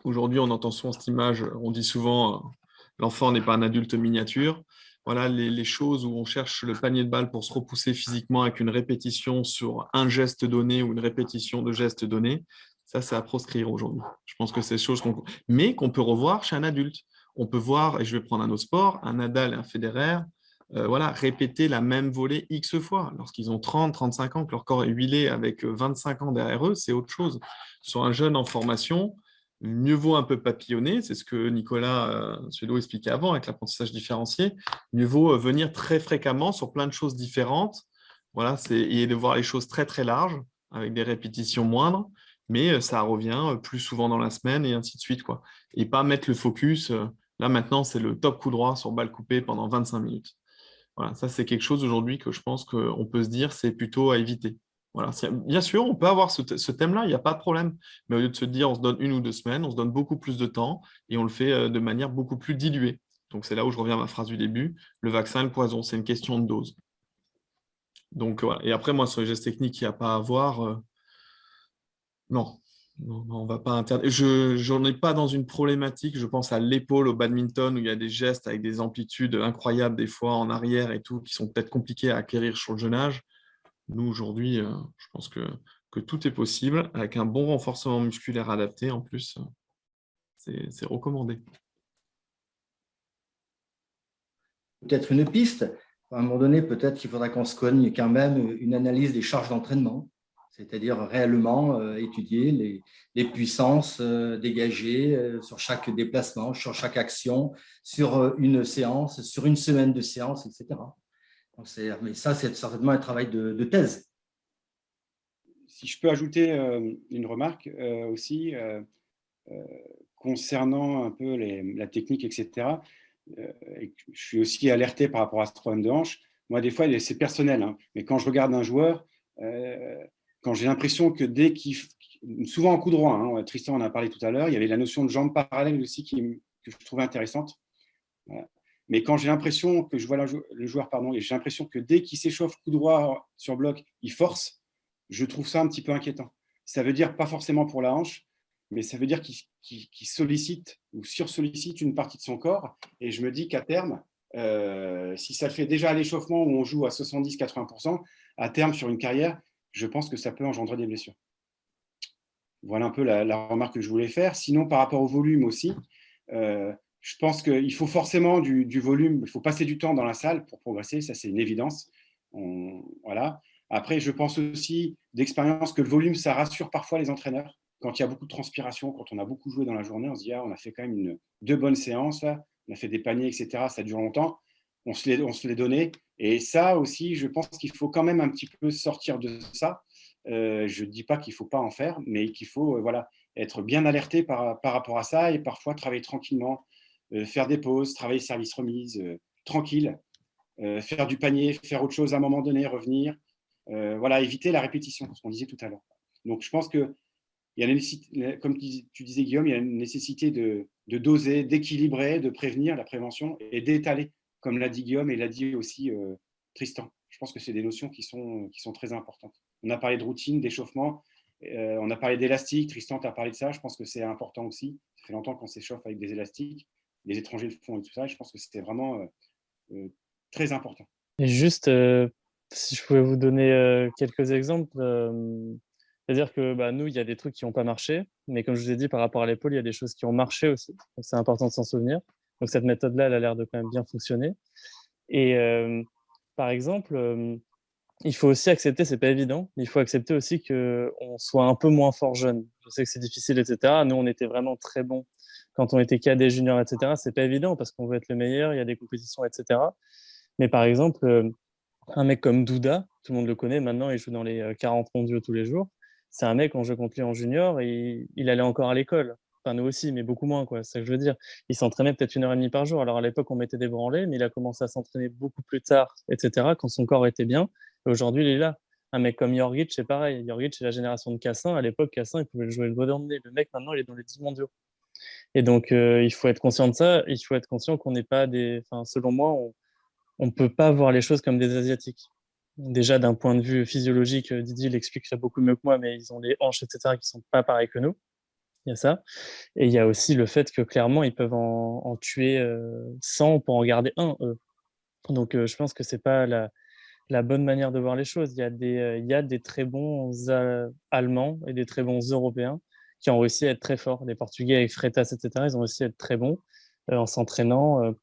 Aujourd'hui, on entend souvent cette image, on dit souvent l'enfant n'est pas un adulte miniature. Voilà les choses où on cherche le panier de balle pour se repousser physiquement avec une répétition sur un geste donné ou une répétition de gestes donnés. Ça, c'est à proscrire aujourd'hui. Je pense que c'est des choses qu'on peut revoir chez un adulte. On peut voir, et je vais prendre un autre sport, un Nadal et un Federer, voilà, répéter la même volée X fois. Lorsqu'ils ont 30, 35 ans, que leur corps est huilé avec 25 ans derrière eux, c'est autre chose. Sur un jeune en formation, mieux vaut un peu papillonner, c'est ce que Nicolas Suédo expliquait avant avec l'apprentissage différencié, mieux vaut venir très fréquemment sur plein de choses différentes, voilà, et de voir les choses très très larges, avec des répétitions moindres, mais ça revient plus souvent dans la semaine et ainsi de suite, quoi. Et pas mettre le focus, là maintenant c'est le top coup droit sur balle coupée pendant 25 minutes. Voilà, ça c'est quelque chose aujourd'hui que je pense qu'on peut se dire c'est plutôt à éviter. Voilà. Bien sûr, on peut avoir ce thème-là, il n'y a pas de problème. Mais au lieu de se dire on se donne 1 ou 2 semaines, on se donne beaucoup plus de temps et on le fait de manière beaucoup plus diluée. Donc c'est là où je reviens à ma phrase du début, le vaccin et le poison, c'est une question de dose. Donc voilà. Et après, moi, sur les gestes techniques, il n'y a pas à avoir. Non. Non, on ne va pas interdire. Je n'en ai pas dans une problématique. Je pense à l'épaule au badminton où il y a des gestes avec des amplitudes incroyables des fois en arrière et tout, qui sont peut-être compliqués à acquérir sur le jeune âge. Nous, aujourd'hui, je pense que tout est possible avec un bon renforcement musculaire adapté. En plus, c'est recommandé. Peut-être une piste. À un moment donné, peut-être qu'il faudra qu'on se cogne quand même une analyse des charges d'entraînement, c'est-à-dire réellement étudier les puissances dégagées sur chaque déplacement, sur chaque action, sur une séance, sur une semaine de séance, etc. Donc mais ça, c'est certainement un travail de thèse. Si je peux ajouter une remarque aussi concernant un peu la technique, etc. Et je suis aussi alerté par rapport à ce problème de hanche. Moi, des fois, c'est personnel, hein, mais quand je regarde un joueur, quand j'ai l'impression que dès qu'il… Souvent en coup droit, hein, Tristan en a parlé tout à l'heure, il y avait la notion de jambe parallèle aussi que je trouvais intéressante. Voilà. Mais quand j'ai l'impression que je vois le joueur, et j'ai l'impression que dès qu'il s'échauffe coup droit sur bloc, il force, je trouve ça un petit peu inquiétant. Ça veut dire pas forcément pour la hanche, mais ça veut dire qu'il sollicite ou sursollicite une partie de son corps. Et je me dis qu'à terme, si ça le fait déjà à l'échauffement où on joue à 70-80%, à terme sur une carrière, je pense que ça peut engendrer des blessures. Voilà un peu la remarque que je voulais faire. Sinon, par rapport au volume aussi, je pense qu'il faut forcément du volume, il faut passer du temps dans la salle pour progresser, ça c'est une évidence. Voilà. Après, je pense aussi d'expérience que le volume, ça rassure parfois les entraîneurs. Quand il y a beaucoup de transpiration, quand on a beaucoup joué dans la journée, on se dit on a fait quand même 2 bonnes séances, là. On a fait des paniers, etc. Ça dure longtemps, on se les donnait. Et ça aussi, je pense qu'il faut quand même un petit peu sortir de ça. Je ne dis pas qu'il ne faut pas en faire, mais qu'il faut voilà, être bien alerté par rapport à ça et parfois travailler tranquillement, faire des pauses, travailler service remise, tranquille, faire du panier, faire autre chose à un moment donné, revenir. Voilà, éviter la répétition, ce qu'on disait tout à l'heure. Donc, je pense que il y a la nécessité, comme tu disais, Guillaume, il y a une nécessité de doser, d'équilibrer, de prévenir, la prévention et d'étaler, comme l'a dit Guillaume et l'a dit aussi Tristan. Je pense que c'est des notions qui sont très importantes. On a parlé de routine, d'échauffement, on a parlé d'élastique. Tristan, tu as parlé de ça. Je pense que c'est important aussi. Ça fait longtemps qu'on s'échauffe avec des élastiques. les étrangers le font et tout ça. Je pense que c'était vraiment très important. Et juste, si je pouvais vous donner quelques exemples, c'est-à-dire que nous, il y a des trucs qui n'ont pas marché, mais comme je vous ai dit, par rapport à l'épaule, il y a des choses qui ont marché aussi. Donc, c'est important de s'en souvenir. Donc, cette méthode-là, elle a l'air de quand même bien fonctionner. Et par exemple, il faut aussi accepter, c'est pas évident, mais il faut accepter aussi qu'on soit un peu moins fort jeune. Je sais que c'est difficile, etc. Nous, on était vraiment très bons quand on était cadet, junior, etc. C'est pas évident parce qu'on veut être le meilleur, il y a des compétitions, etc. Mais par exemple, un mec comme Douda, tout le monde le connaît maintenant, il joue dans les 40 mondiaux tous les jours. C'est un mec, on joue contre lui en junior, et il allait encore à l'école. Enfin, nous aussi, mais beaucoup moins, quoi. C'est ça que je veux dire. Il s'entraînait peut-être 1 heure et demie par jour. Alors à l'époque, on mettait des branlées, mais il a commencé à s'entraîner beaucoup plus tard, etc., quand son corps était bien. Et aujourd'hui, il est là. Un mec comme Jorgic, c'est pareil. Jorgic, c'est la génération de Cassin. À l'époque, Cassin, il pouvait jouer le doigt dans le nez. Le mec, maintenant, il est dans les 10 mondiaux. Et donc, il faut être conscient de ça. Il faut être conscient qu'on n'est pas des. Enfin, selon moi, on ne peut pas voir les choses comme des Asiatiques. Déjà, d'un point de vue physiologique, Didier l'expliquerait beaucoup mieux que moi, mais ils ont les hanches, etc., qui ne sont pas pareils que nous. Il y a ça. Et il y a aussi le fait que clairement, ils peuvent en tuer 100 pour en garder un, eux. Donc, je pense que ce n'est pas la bonne manière de voir les choses. Il y a des très bons Allemands et des très bons Européens qui ont réussi à être très forts. Les Portugais avec Freitas, etc., ils ont réussi à être très bons en s'entraînant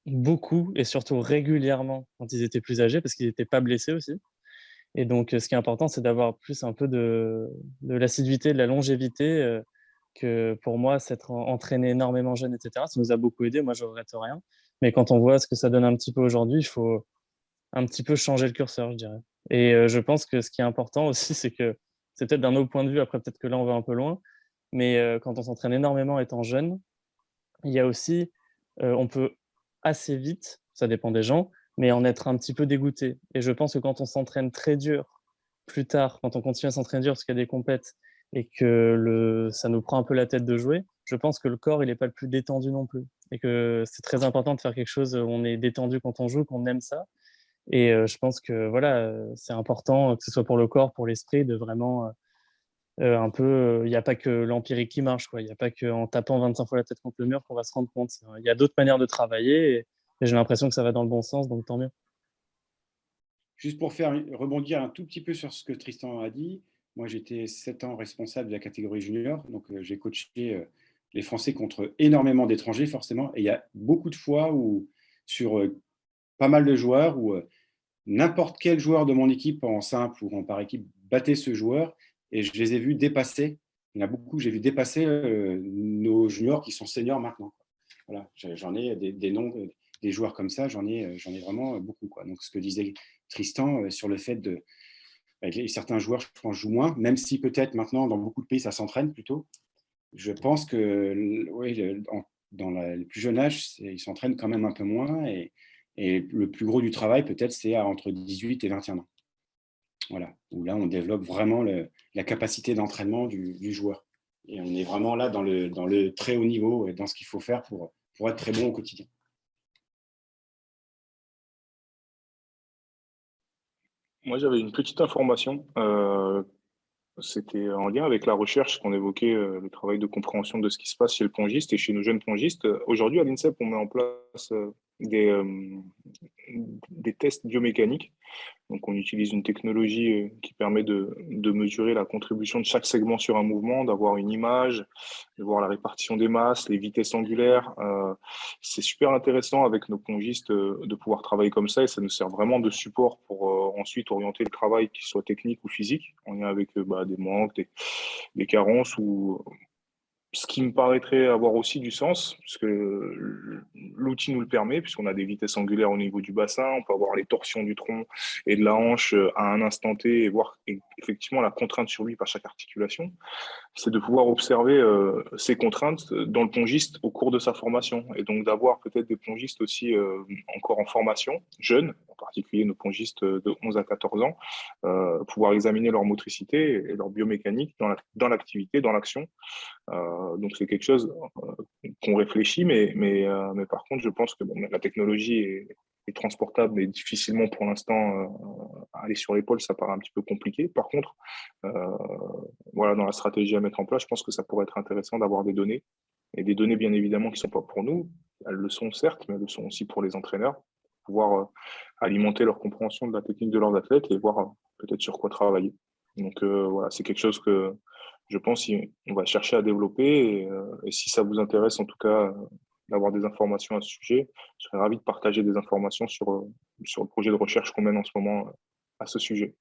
beaucoup et surtout régulièrement quand ils étaient plus âgés parce qu'ils n'étaient pas blessés aussi. Et donc, ce qui est important, c'est d'avoir plus un peu de l'assiduité, de la longévité, que pour moi, s'être entraîné énormément jeune, etc., ça nous a beaucoup aidé. Moi, je ne regrette rien. Mais quand on voit ce que ça donne un petit peu aujourd'hui, il faut un petit peu changer le curseur, je dirais. Et je pense que ce qui est important aussi, c'est que c'est peut-être d'un autre point de vue, après peut-être que là, on va un peu loin, mais quand on s'entraîne énormément étant jeune, il y a aussi, on peut assez vite, ça dépend des gens, mais en être un petit peu dégoûté. Et je pense que quand on s'entraîne très dur, plus tard, quand on continue à s'entraîner dur parce qu'il y a des compètes et que ça nous prend un peu la tête de jouer, je pense que le corps, il n'est pas le plus détendu non plus. Et que c'est très important de faire quelque chose où on est détendu quand on joue, qu'on aime ça. Et je pense que voilà, c'est important, que ce soit pour le corps, pour l'esprit, de vraiment un peu, il n'y a pas que l'empirique qui marche, quoi. Il n'y a pas qu'en tapant 25 fois la tête contre le mur qu'on va se rendre compte. Il y a d'autres manières de travailler et j'ai l'impression que ça va dans le bon sens, donc tant mieux. Juste pour rebondir un tout petit peu sur ce que Tristan a dit, moi j'étais 7 ans responsable de la catégorie junior, donc j'ai coaché les Français contre énormément d'étrangers forcément, et il y a beaucoup de fois où sur pas mal de joueurs où n'importe quel joueur de mon équipe en simple ou en par équipe battait ce joueur et je les ai vus dépasser. Il y en a beaucoup que j'ai vu dépasser nos juniors qui sont seniors maintenant. Voilà, j'en ai des noms, des joueurs comme ça, j'en ai vraiment beaucoup, quoi. Donc, ce que disait Tristan sur le fait de. Certains joueurs, je pense, jouent moins, même si peut-être maintenant, dans beaucoup de pays, ça s'entraîne plutôt. Je pense que oui, dans le plus jeune âge, ils s'entraînent quand même un peu moins et le plus gros du travail, peut-être, c'est entre 18 et 21 ans. Voilà, où là, on développe vraiment la capacité d'entraînement du joueur. Et on est vraiment là dans le très haut niveau et dans ce qu'il faut faire pour être très bon au quotidien. Moi, j'avais une petite information. C'était en lien avec la recherche qu'on évoquait, le travail de compréhension de ce qui se passe chez le pongiste et chez nos jeunes pongistes. Aujourd'hui, à l'INSEP, on met en place des tests biomécaniques. Donc, on utilise une technologie qui permet de mesurer la contribution de chaque segment sur un mouvement, d'avoir une image, de voir la répartition des masses, les vitesses angulaires. C'est super intéressant avec nos pongistes de pouvoir travailler comme ça et ça nous sert vraiment de support pour ensuite orienter le travail, qu'il soit technique ou physique, en lien avec des manques, des carences ou ce qui me paraîtrait avoir aussi du sens, parce que l'outil nous le permet, puisqu'on a des vitesses angulaires au niveau du bassin, on peut avoir les torsions du tronc et de la hanche à un instant T et voir effectivement la contrainte sur lui par chaque articulation. C'est de pouvoir observer ces contraintes dans le pongiste au cours de sa formation, et donc d'avoir peut-être des pongistes aussi encore en formation, jeunes, en particulier nos pongistes de 11 à 14 ans, pouvoir examiner leur motricité et leur biomécanique dans l'activité, dans l'action. Donc c'est quelque chose qu'on réfléchit, mais par contre, je pense que la technologie est transportable, mais difficilement pour l'instant aller sur l'épaule, ça paraît un petit peu compliqué. Par contre, voilà, dans la stratégie à mettre en place, je pense que ça pourrait être intéressant d'avoir des données et des données bien évidemment qui ne sont pas pour nous. Elles le sont certes, mais elles le sont aussi pour les entraîneurs, pour pouvoir alimenter leur compréhension de la technique de leurs athlètes et voir peut-être sur quoi travailler. Donc voilà, c'est quelque chose que je pense qu'on va chercher à développer et si ça vous intéresse en tout cas d'avoir des informations à ce sujet, je serais ravi de partager des informations sur le projet de recherche qu'on mène en ce moment à ce sujet.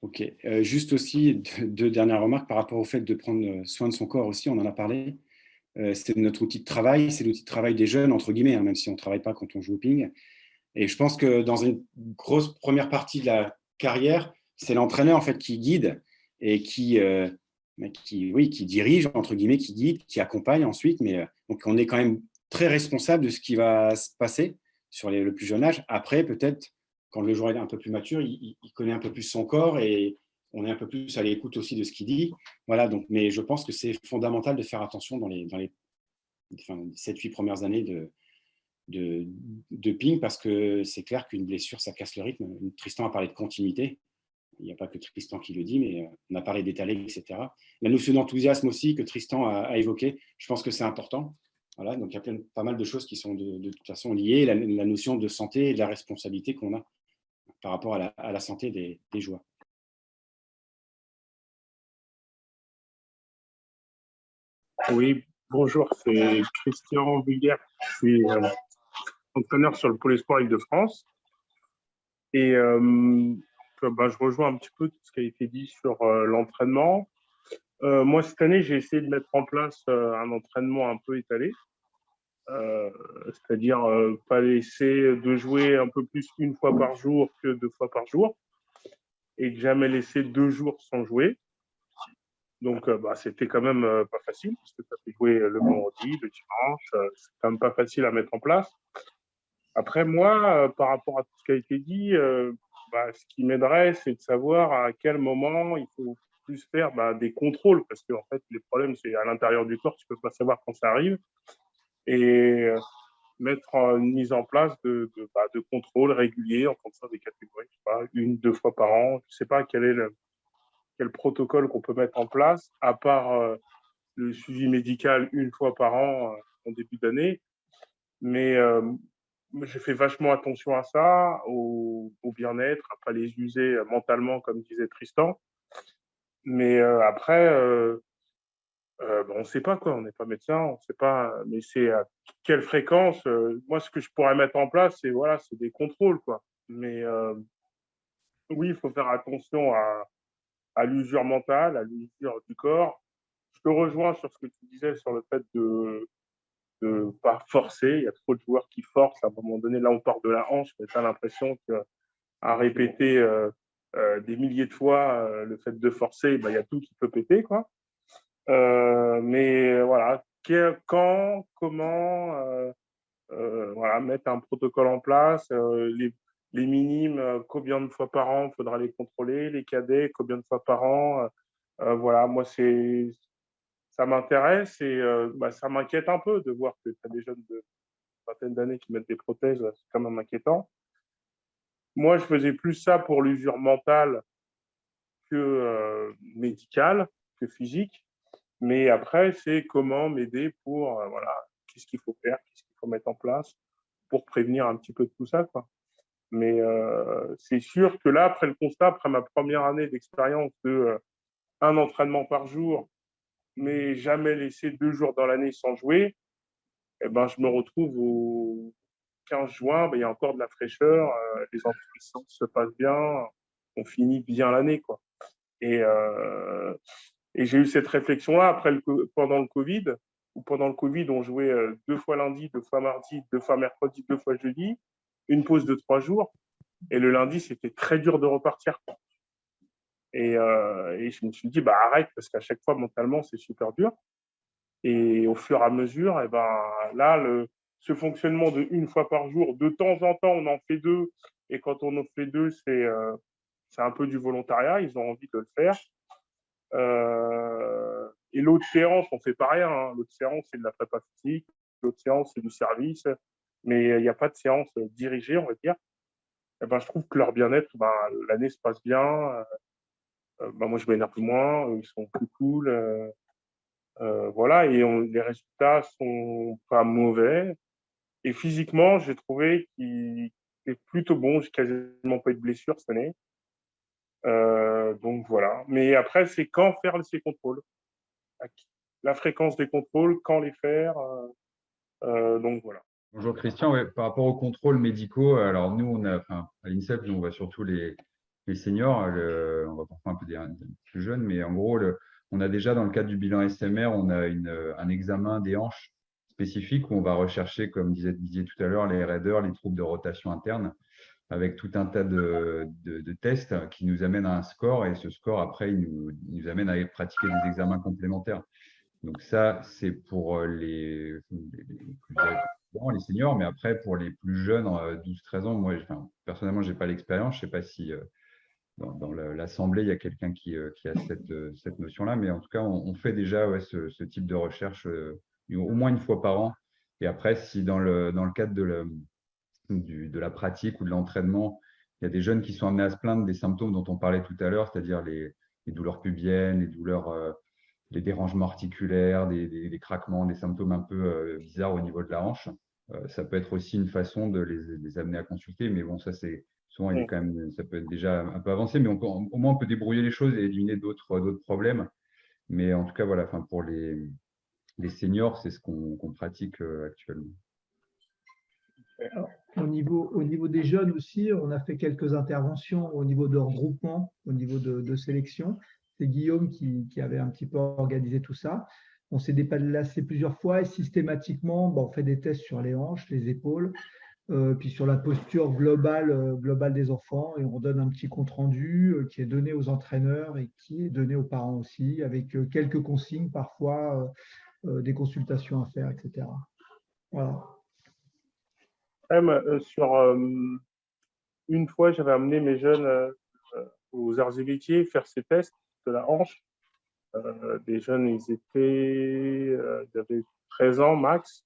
Ok, juste aussi deux dernières remarques par rapport au fait de prendre soin de son corps aussi, on en a parlé. C'est notre outil de travail, c'est l'outil de travail des jeunes, entre guillemets, hein, même si on ne travaille pas quand on joue au ping. Et je pense que dans une grosse première partie de la carrière, c'est l'entraîneur en fait qui guide et qui dirige, entre guillemets, qui guide, qui accompagne ensuite. Mais donc on est quand même très responsable de ce qui va se passer sur le plus jeune âge. Après, peut-être, quand le joueur est un peu plus mature, il connaît un peu plus son corps et on est un peu plus à l'écoute aussi de ce qu'il dit. Voilà, donc, mais je pense que c'est fondamental de faire attention dans les 7-8 premières années de ping, parce que c'est clair qu'une blessure, ça casse le rythme. Tristan a parlé de continuité. Il n'y a pas que Tristan qui le dit, mais on a parlé d'étaler, etc. La notion d'enthousiasme aussi que Tristan a évoqué, je pense que c'est important. Voilà, donc il y a pas mal de choses qui sont de toute façon liées. La notion de santé et de la responsabilité qu'on a par rapport à la santé des joueurs. Oui, bonjour, c'est Christian Vulgaire. Je suis entraîneur sur le Pôle Espoir Île-de-France. Et je rejoins un petit peu tout ce qui a été dit sur l'entraînement. Moi, cette année, j'ai essayé de mettre en place un entraînement un peu étalé. C'est-à-dire pas laisser de jouer un peu plus une fois par jour que 2 fois par jour. Et de jamais laisser 2 jours sans jouer. Donc, c'était quand même pas facile, parce que ça fait jouer le vendredi, le dimanche. C'est quand même pas facile à mettre en place. Après, moi, par rapport à tout ce qui a été dit, ce qui m'aiderait, c'est de savoir à quel moment il faut plus faire des contrôles, parce que en fait, les problèmes, c'est à l'intérieur du corps, tu peux pas savoir quand ça arrive. Et mettre une mise en place de contrôles réguliers en fonction des catégories, je sais pas, 1-2 fois par an. Je sais pas quel protocole qu'on peut mettre en place, à part le suivi médical 1 fois par an en début d'année. Mais j'ai fait vachement attention à ça, au bien-être, à pas les user mentalement, comme disait Tristan. Mais après, on ne sait pas quoi, on n'est pas médecin, on ne sait pas, mais c'est à quelle fréquence. Moi, ce que je pourrais mettre en place, c'est des contrôles, quoi. Mais oui, il faut faire attention à l'usure mentale, à l'usure du corps. Je te rejoins sur ce que tu disais sur le fait de pas forcer. Il y a trop de joueurs qui forcent. À un moment donné, là, on part de la hanche, mais tu as l'impression qu'à répéter des milliers de fois le fait de forcer, il y a tout qui peut péter, quoi. Mais voilà, quand, comment, mettre un protocole en place, les minimes, combien de fois par an il faudra les contrôler, les cadets, combien de fois par an. Voilà, moi, ça m'intéresse et ça m'inquiète un peu de voir que tu as des jeunes de vingtaine d'années qui mettent des prothèses, c'est quand même inquiétant. Moi, je faisais plus ça pour l'usure mentale que médicale, que physique. Mais après, c'est comment m'aider pour, qu'est-ce qu'il faut faire, qu'est-ce qu'il faut mettre en place pour prévenir un petit peu de tout ça, quoi. Mais c'est sûr que là, après le constat, après ma première année d'expérience de un entraînement par jour, mais jamais laisser 2 jours dans l'année sans jouer, je me retrouve au 15 juin, il y a encore de la fraîcheur, les entraînements se passent bien, on finit bien l'année, quoi. Et j'ai eu cette réflexion-là pendant le Covid, où pendant le Covid, on jouait 2 fois lundi, 2 fois mardi, 2 fois mercredi, 2 fois jeudi, une pause de 3 jours. Et le lundi, c'était très dur de repartir. Et je me suis dit, arrête, parce qu'à chaque fois, mentalement, c'est super dur. Et au fur et à mesure, là, ce fonctionnement de 1 fois par jour, de temps en temps, on en fait 2. Et quand on en fait 2, c'est un peu du volontariat. Ils ont envie de le faire. Et l'autre séance, on ne fait pas rien. Hein. L'autre séance, c'est de la prépa physique. L'autre séance, c'est du service. Mais il n'y a pas de séance dirigée, on va dire. Je trouve que leur bien-être, l'année se passe bien. moi, je m'énerve moins, ils sont plus cool. Voilà, et les résultats sont pas mauvais. Et physiquement, j'ai trouvé qu'il est plutôt bon. J'ai quasiment pas eu de blessure cette année. Donc voilà. Mais après, c'est quand faire ces contrôles. La fréquence des contrôles, quand les faire. Donc voilà. Bonjour Christian, ouais, par rapport aux contrôles médicaux, alors nous, à l'INSEP, nous, on voit surtout les seniors, on va parfois un peu des plus jeunes, mais en gros, on a déjà dans le cadre du bilan SMR, on a un examen des hanches spécifique où on va rechercher, comme disiez tout à l'heure, les raideurs, les troubles de rotation interne, avec tout un tas de tests qui nous amènent à un score, et ce score, après, il nous amène à pratiquer des examens complémentaires. Donc ça, c'est pour les les seniors, mais après, pour les plus jeunes, 12-13 ans, moi, personnellement, je n'ai pas l'expérience. Je ne sais pas si dans l'Assemblée, il y a quelqu'un qui a cette notion-là, mais en tout cas, on fait déjà ce type de recherche au moins une fois par an. Et après, si dans le cadre de la pratique ou de l'entraînement, il y a des jeunes qui sont amenés à se plaindre des symptômes dont on parlait tout à l'heure, c'est-à-dire les douleurs pubiennes, les douleurs, les dérangements articulaires, des craquements, des symptômes un peu bizarres au niveau de la hanche. Ça peut être aussi une façon de les amener à consulter, mais bon, ça c'est souvent, ça peut être déjà un peu avancé, mais au moins on peut débrouiller les choses et éliminer d'autres problèmes. Mais en tout cas, voilà, pour les seniors, c'est ce qu'on pratique actuellement. Alors, au niveau des jeunes aussi, on a fait quelques interventions au niveau de regroupement, au niveau de sélection. C'est Guillaume qui avait un petit peu organisé tout ça. On s'est déplacé plusieurs fois et systématiquement, on fait des tests sur les hanches, les épaules, puis sur la posture globale des enfants, et on donne un petit compte-rendu qui est donné aux entraîneurs et qui est donné aux parents aussi, avec quelques consignes parfois, des consultations à faire, etc. Voilà. Une fois, j'avais amené mes jeunes aux arts et métiers faire ces tests de la hanche. Des jeunes, ils avaient 13 ans max.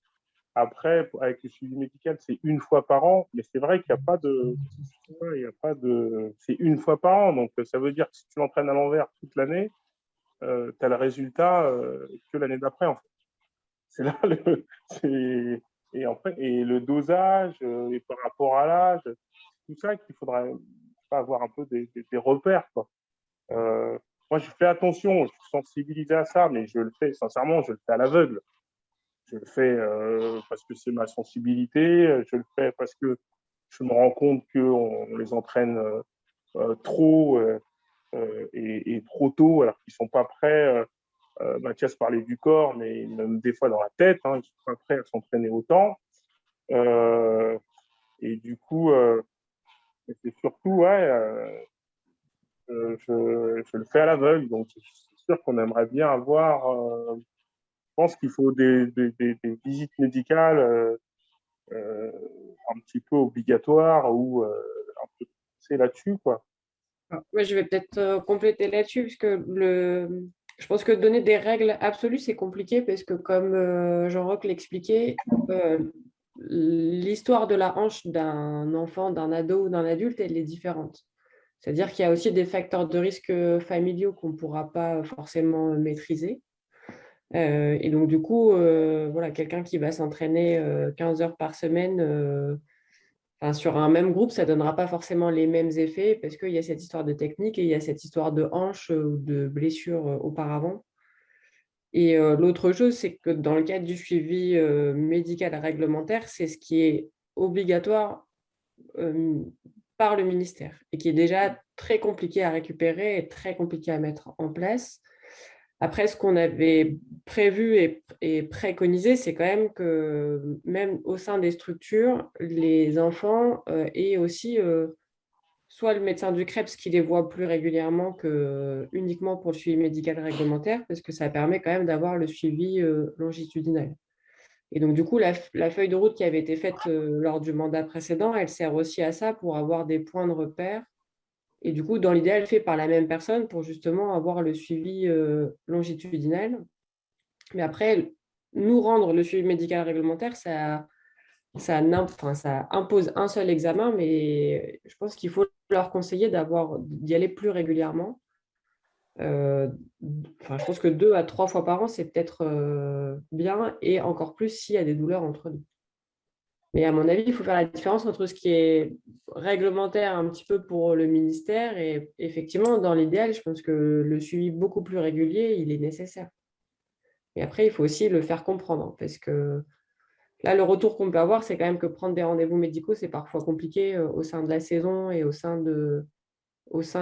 Après, avec le suivi médical, c'est une fois par an, mais c'est vrai qu'il n'y a pas de, c'est une fois par an. Donc, ça veut dire que si tu l'entraînes à l'envers toute l'année, tu as le résultat que l'année d'après, en fait. C'est là et le dosage, et par rapport à l'âge, tout ça qu'il faudrait avoir un peu des repères, quoi. Moi, je fais attention, je suis sensibilisé à ça, mais je le fais, sincèrement, je le fais à l'aveugle. Je le fais parce que c'est ma sensibilité, je le fais parce que je me rends compte qu'on les entraîne trop et trop tôt, alors qu'ils ne sont pas prêts. Mathias parlait du corps, mais même des fois dans la tête, ils ne sont pas prêts à s'entraîner autant. Et du coup, c'est surtout, je le fais à l'aveugle. Donc, c'est sûr qu'on aimerait bien avoir. Je pense qu'il faut des visites médicales un petit peu obligatoires ou un peu c'est là-dessus, quoi. Moi, je vais peut-être compléter là-dessus, parce que je pense que donner des règles absolues, c'est compliqué, parce que comme Jean-Roch l'expliquait, l'histoire de la hanche d'un enfant, d'un ado ou d'un adulte, elle est différente. C'est-à-dire qu'il y a aussi des facteurs de risque familiaux qu'on ne pourra pas forcément maîtriser. Et donc, du coup, voilà, quelqu'un qui va s'entraîner 15 heures par semaine, sur un même groupe, ça ne donnera pas forcément les mêmes effets, parce qu'il y a cette histoire de technique et il y a cette histoire de hanche ou de blessure auparavant. Et l'autre chose, c'est que dans le cadre du suivi médical réglementaire, c'est ce qui est obligatoire par le ministère et qui est déjà très compliqué à récupérer et très compliqué à mettre en place. Après, ce qu'on avait prévu et préconisé, c'est quand même que même au sein des structures, les enfants aient aussi soit le médecin du CREPS qui les voit plus régulièrement que uniquement pour le suivi médical réglementaire, parce que ça permet quand même d'avoir le suivi longitudinal. Et donc, du coup, la feuille de route qui avait été faite lors du mandat précédent, elle sert aussi à ça pour avoir des points de repère. Et du coup, dans l'idéal, fait par la même personne pour justement avoir le suivi longitudinal. Mais après, nous rendre le suivi médical réglementaire, ça impose un seul examen, mais je pense qu'il faut leur conseiller d'y aller plus régulièrement Enfin, je pense que 2 à 3 fois par an, c'est peut-être bien, et encore plus s'il y a des douleurs entre nous. Mais à mon avis, il faut faire la différence entre ce qui est réglementaire un petit peu pour le ministère et effectivement, dans l'idéal, je pense que le suivi beaucoup plus régulier, il est nécessaire. Et après, il faut aussi le faire comprendre parce que là, le retour qu'on peut avoir, c'est quand même que prendre des rendez-vous médicaux, c'est parfois compliqué au sein de la saison et au sein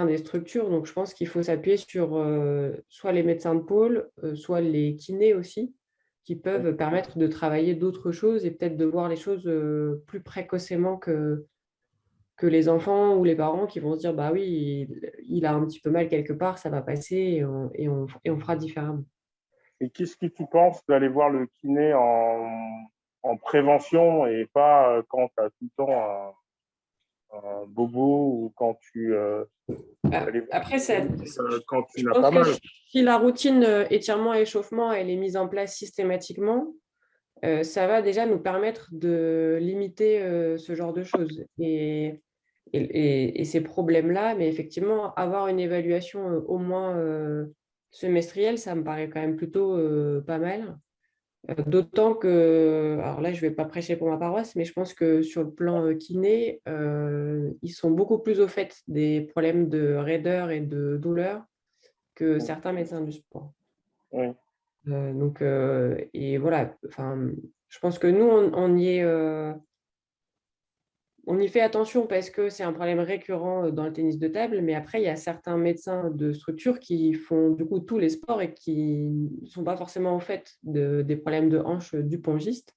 des structures. Donc, je pense qu'il faut s'appuyer sur soit les médecins de pôle, soit les kinés aussi, qui peuvent permettre de travailler d'autres choses et peut-être de voir les choses plus précocement que les enfants ou les parents qui vont se dire, bah oui, il a un petit peu mal quelque part, ça va passer et on fera différemment. Et qu'est-ce que tu penses d'aller voir le kiné en prévention et pas quand tu as tout le temps un bobo ou quand tu Après, quand tu je n'as pense pas que mal. si la routine étirement-échauffement elle est mise en place systématiquement, ça va déjà nous permettre de limiter ce genre de choses et ces problèmes-là. Mais effectivement, avoir une évaluation au moins semestrielle, ça me paraît quand même plutôt pas mal. D'autant que, alors là, je ne vais pas prêcher pour ma paroisse, mais je pense que sur le plan kiné, ils sont beaucoup plus au fait des problèmes de raideur et de douleur que certains médecins du sport. Oui. Donc, et voilà, enfin, je pense que nous, on y fait attention parce que c'est un problème récurrent dans le tennis de table, mais après, il y a certains médecins de structure qui font du coup tous les sports et qui ne sont pas forcément au fait des problèmes de hanche du pongiste.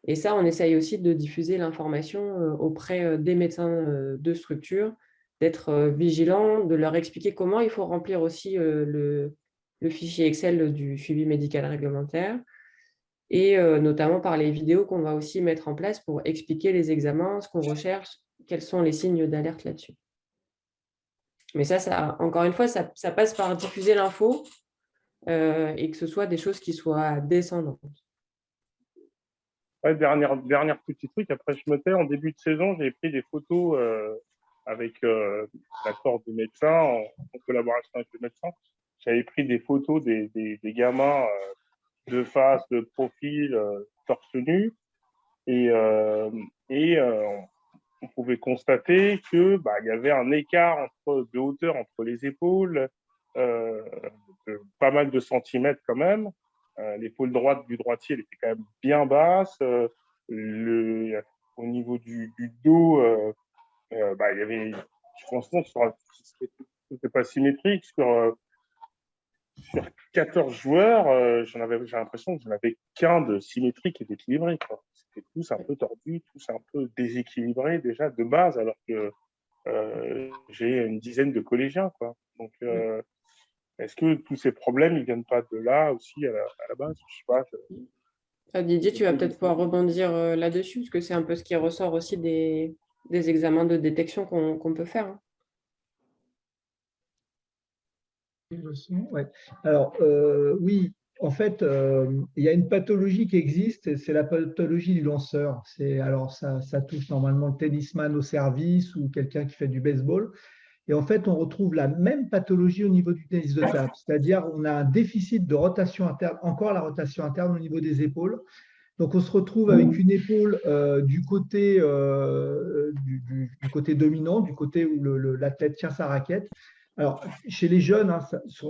Et ça, on essaye aussi de diffuser l'information auprès des médecins de structure, d'être vigilant, de leur expliquer comment il faut remplir aussi le fichier Excel du suivi médical réglementaire, et notamment par les vidéos qu'on va aussi mettre en place pour expliquer les examens, ce qu'on recherche, quels sont les signes d'alerte là-dessus. Mais ça, encore une fois, ça passe par diffuser l'info et que ce soit des choses qui soient descendantes. Ouais, dernière petit truc, après je me tais, en début de saison, j'ai pris des photos avec l'accord du médecin, en collaboration avec le médecin. J'avais pris des photos des gamins de face, de profil, torse nu, et on pouvait constater que il y avait un écart de hauteur entre les épaules, de pas mal de centimètres quand même. L'épaule droite du droitier, elle était quand même bien basse. Au niveau du dos, il y avait, franchement, c'était pas symétrique. Sur 14 joueurs, j'ai l'impression que j'en avais qu'un de symétrique et d'équilibré. C'était tous un peu tordus, tous un peu déséquilibrés déjà de base, alors que j'ai une dizaine de collégiens, quoi. Donc, est-ce que tous ces problèmes, ils viennent pas de là aussi à la base? Je sais pas. Didier, tu vas peut-être pouvoir rebondir là-dessus, parce que c'est un peu ce qui ressort aussi des examens de détection qu'on peut faire. Hein. Ouais. Alors, oui, en fait, il y a une pathologie qui existe, c'est la pathologie du lanceur. Alors, ça touche normalement le tennisman au service ou quelqu'un qui fait du baseball. Et en fait, on retrouve la même pathologie au niveau du tennis de table, c'est-à-dire on a un déficit de rotation interne, encore la rotation interne au niveau des épaules. Donc, on se retrouve avec une épaule du côté dominant, du côté où l'athlète tient sa raquette. Alors, chez les jeunes, hein,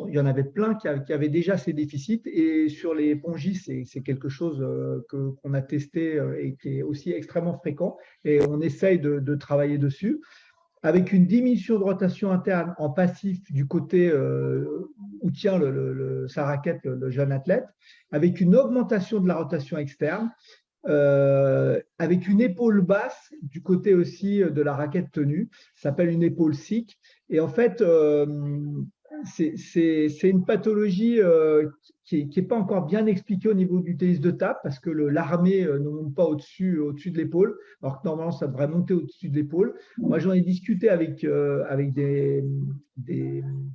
il y en avait plein qui avaient déjà ces déficits. Et sur les pongistes, c'est quelque chose qu'on a testé et qui est aussi extrêmement fréquent. Et on essaye de travailler dessus. Avec une diminution de rotation interne en passif du côté où tient sa raquette le jeune athlète, avec une augmentation de la rotation externe, avec une épaule basse du côté aussi de la raquette tenue, ça s'appelle une épaule SIC. Et en fait, c'est une pathologie qui n'est pas encore bien expliquée au niveau du tennis de table parce que l'armée ne monte pas au-dessus de l'épaule, alors que normalement ça devrait monter au-dessus de l'épaule. Moi, j'en ai discuté avec des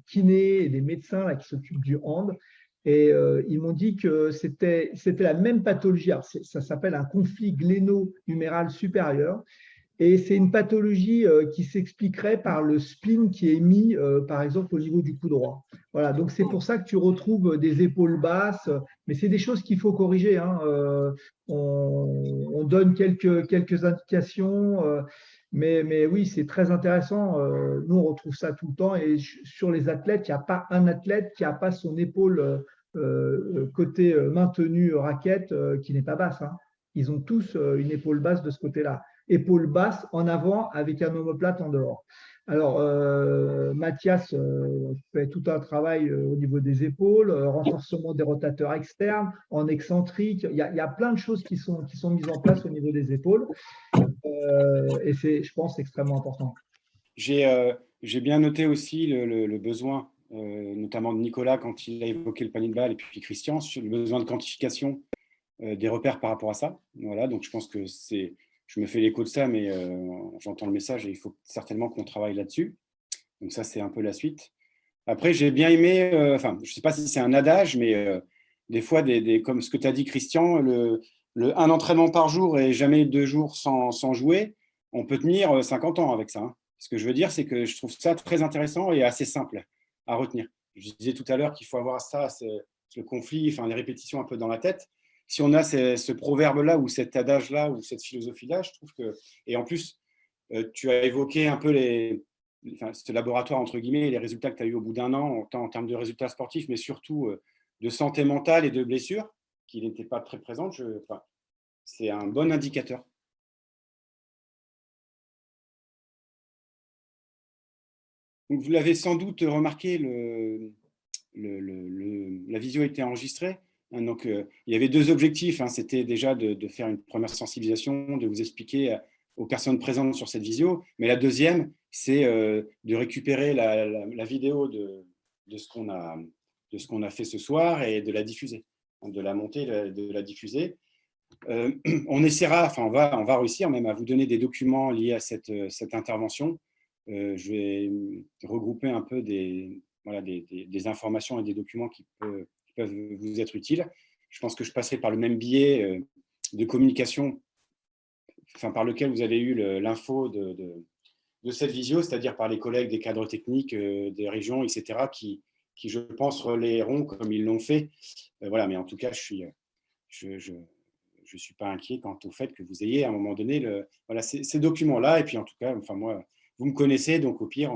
kinés et des médecins là, qui s'occupent du hand. Et ils m'ont dit que c'était la même pathologie. Alors, ça s'appelle un conflit gléno-huméral supérieur. Et c'est une pathologie qui s'expliquerait par le spin qui est mis, par exemple, au niveau du cou droit. Voilà, donc c'est pour ça que tu retrouves des épaules basses, mais c'est des choses qu'il faut corriger, hein. On donne quelques indications, mais oui, c'est très intéressant. Nous, on retrouve ça tout le temps. Et sur les athlètes, il n'y a pas un athlète qui n'a pas son épaule côté maintenu raquette qui n'est pas basse, hein. Ils ont tous une épaule basse de ce côté-là. Épaule basse en avant avec un omoplate en dehors. Alors, Mathias fait tout un travail au niveau des épaules, renforcement des rotateurs externes, en excentrique. Il y a plein de choses qui sont mises en place au niveau des épaules. Et c'est, je pense, extrêmement important. J'ai bien noté aussi le besoin, notamment de Nicolas quand il a évoqué le panier de balle, et puis Christian, sur le besoin de quantification des repères par rapport à ça. Voilà, donc je pense que je me fais l'écho de ça, mais j'entends le message et il faut certainement qu'on travaille là-dessus. Donc ça, c'est un peu la suite. Après, j'ai bien aimé, enfin, je ne sais pas si c'est un adage, mais des fois, comme ce que tu as dit, Christian, un entraînement par jour et jamais 2 jours sans jouer, on peut tenir 50 ans avec ça, hein. Ce que je veux dire, c'est que je trouve ça très intéressant et assez simple à retenir. Je disais tout à l'heure qu'il faut avoir ça, ce conflit, enfin, les répétitions un peu dans la tête. Si on a ce proverbe-là ou cet adage-là ou cette philosophie-là, je trouve que… Et en plus, tu as évoqué un peu ce laboratoire, entre guillemets, et les résultats que tu as eu au bout d'un an, tant en termes de résultats sportifs, mais surtout de santé mentale et de blessures, qui n'étaient pas très présentes. C'est un bon indicateur. Donc, vous l'avez sans doute remarqué, la visio a été enregistrée. Donc, il y avait 2 objectifs, hein. C'était déjà de faire une première sensibilisation, de vous expliquer aux personnes présentes sur cette visio. Mais la deuxième, c'est de récupérer la vidéo de ce qu'on a fait ce soir et de la diffuser, de la monter, de la diffuser. On essaiera, enfin on va réussir même à vous donner des documents liés à cette intervention. Je vais regrouper un peu des informations et des documents qui peuvent vous être utiles. Je pense que je passerai par le même biais de communication, enfin, par lequel vous avez eu l'info de cette visio, c'est-à-dire par les collègues des cadres techniques des régions, etc., qui, je pense, relayeront comme ils l'ont fait. Voilà, mais en tout cas, je suis pas inquiet quant au fait que vous ayez à un moment donné ces documents-là. Et puis, en tout cas, enfin, moi, vous me connaissez, donc au pire,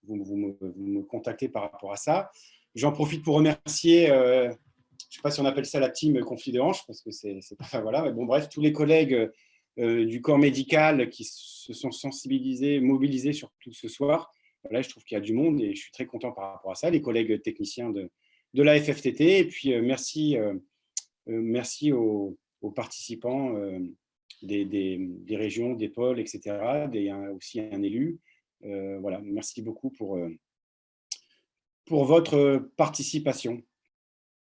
vous me contactez par rapport à ça. J'en profite pour remercier, je ne sais pas si on appelle ça la team conflit de hanches, parce que c'est pas, voilà, mais bon, bref, tous les collègues du corps médical qui se sont sensibilisés, mobilisés surtout ce soir. Là, je trouve qu'il y a du monde et je suis très content par rapport à ça. Les collègues techniciens de la FFTT. Et puis, merci aux participants des régions, des pôles, etc. Aussi un élu. Voilà, merci beaucoup pour votre participation.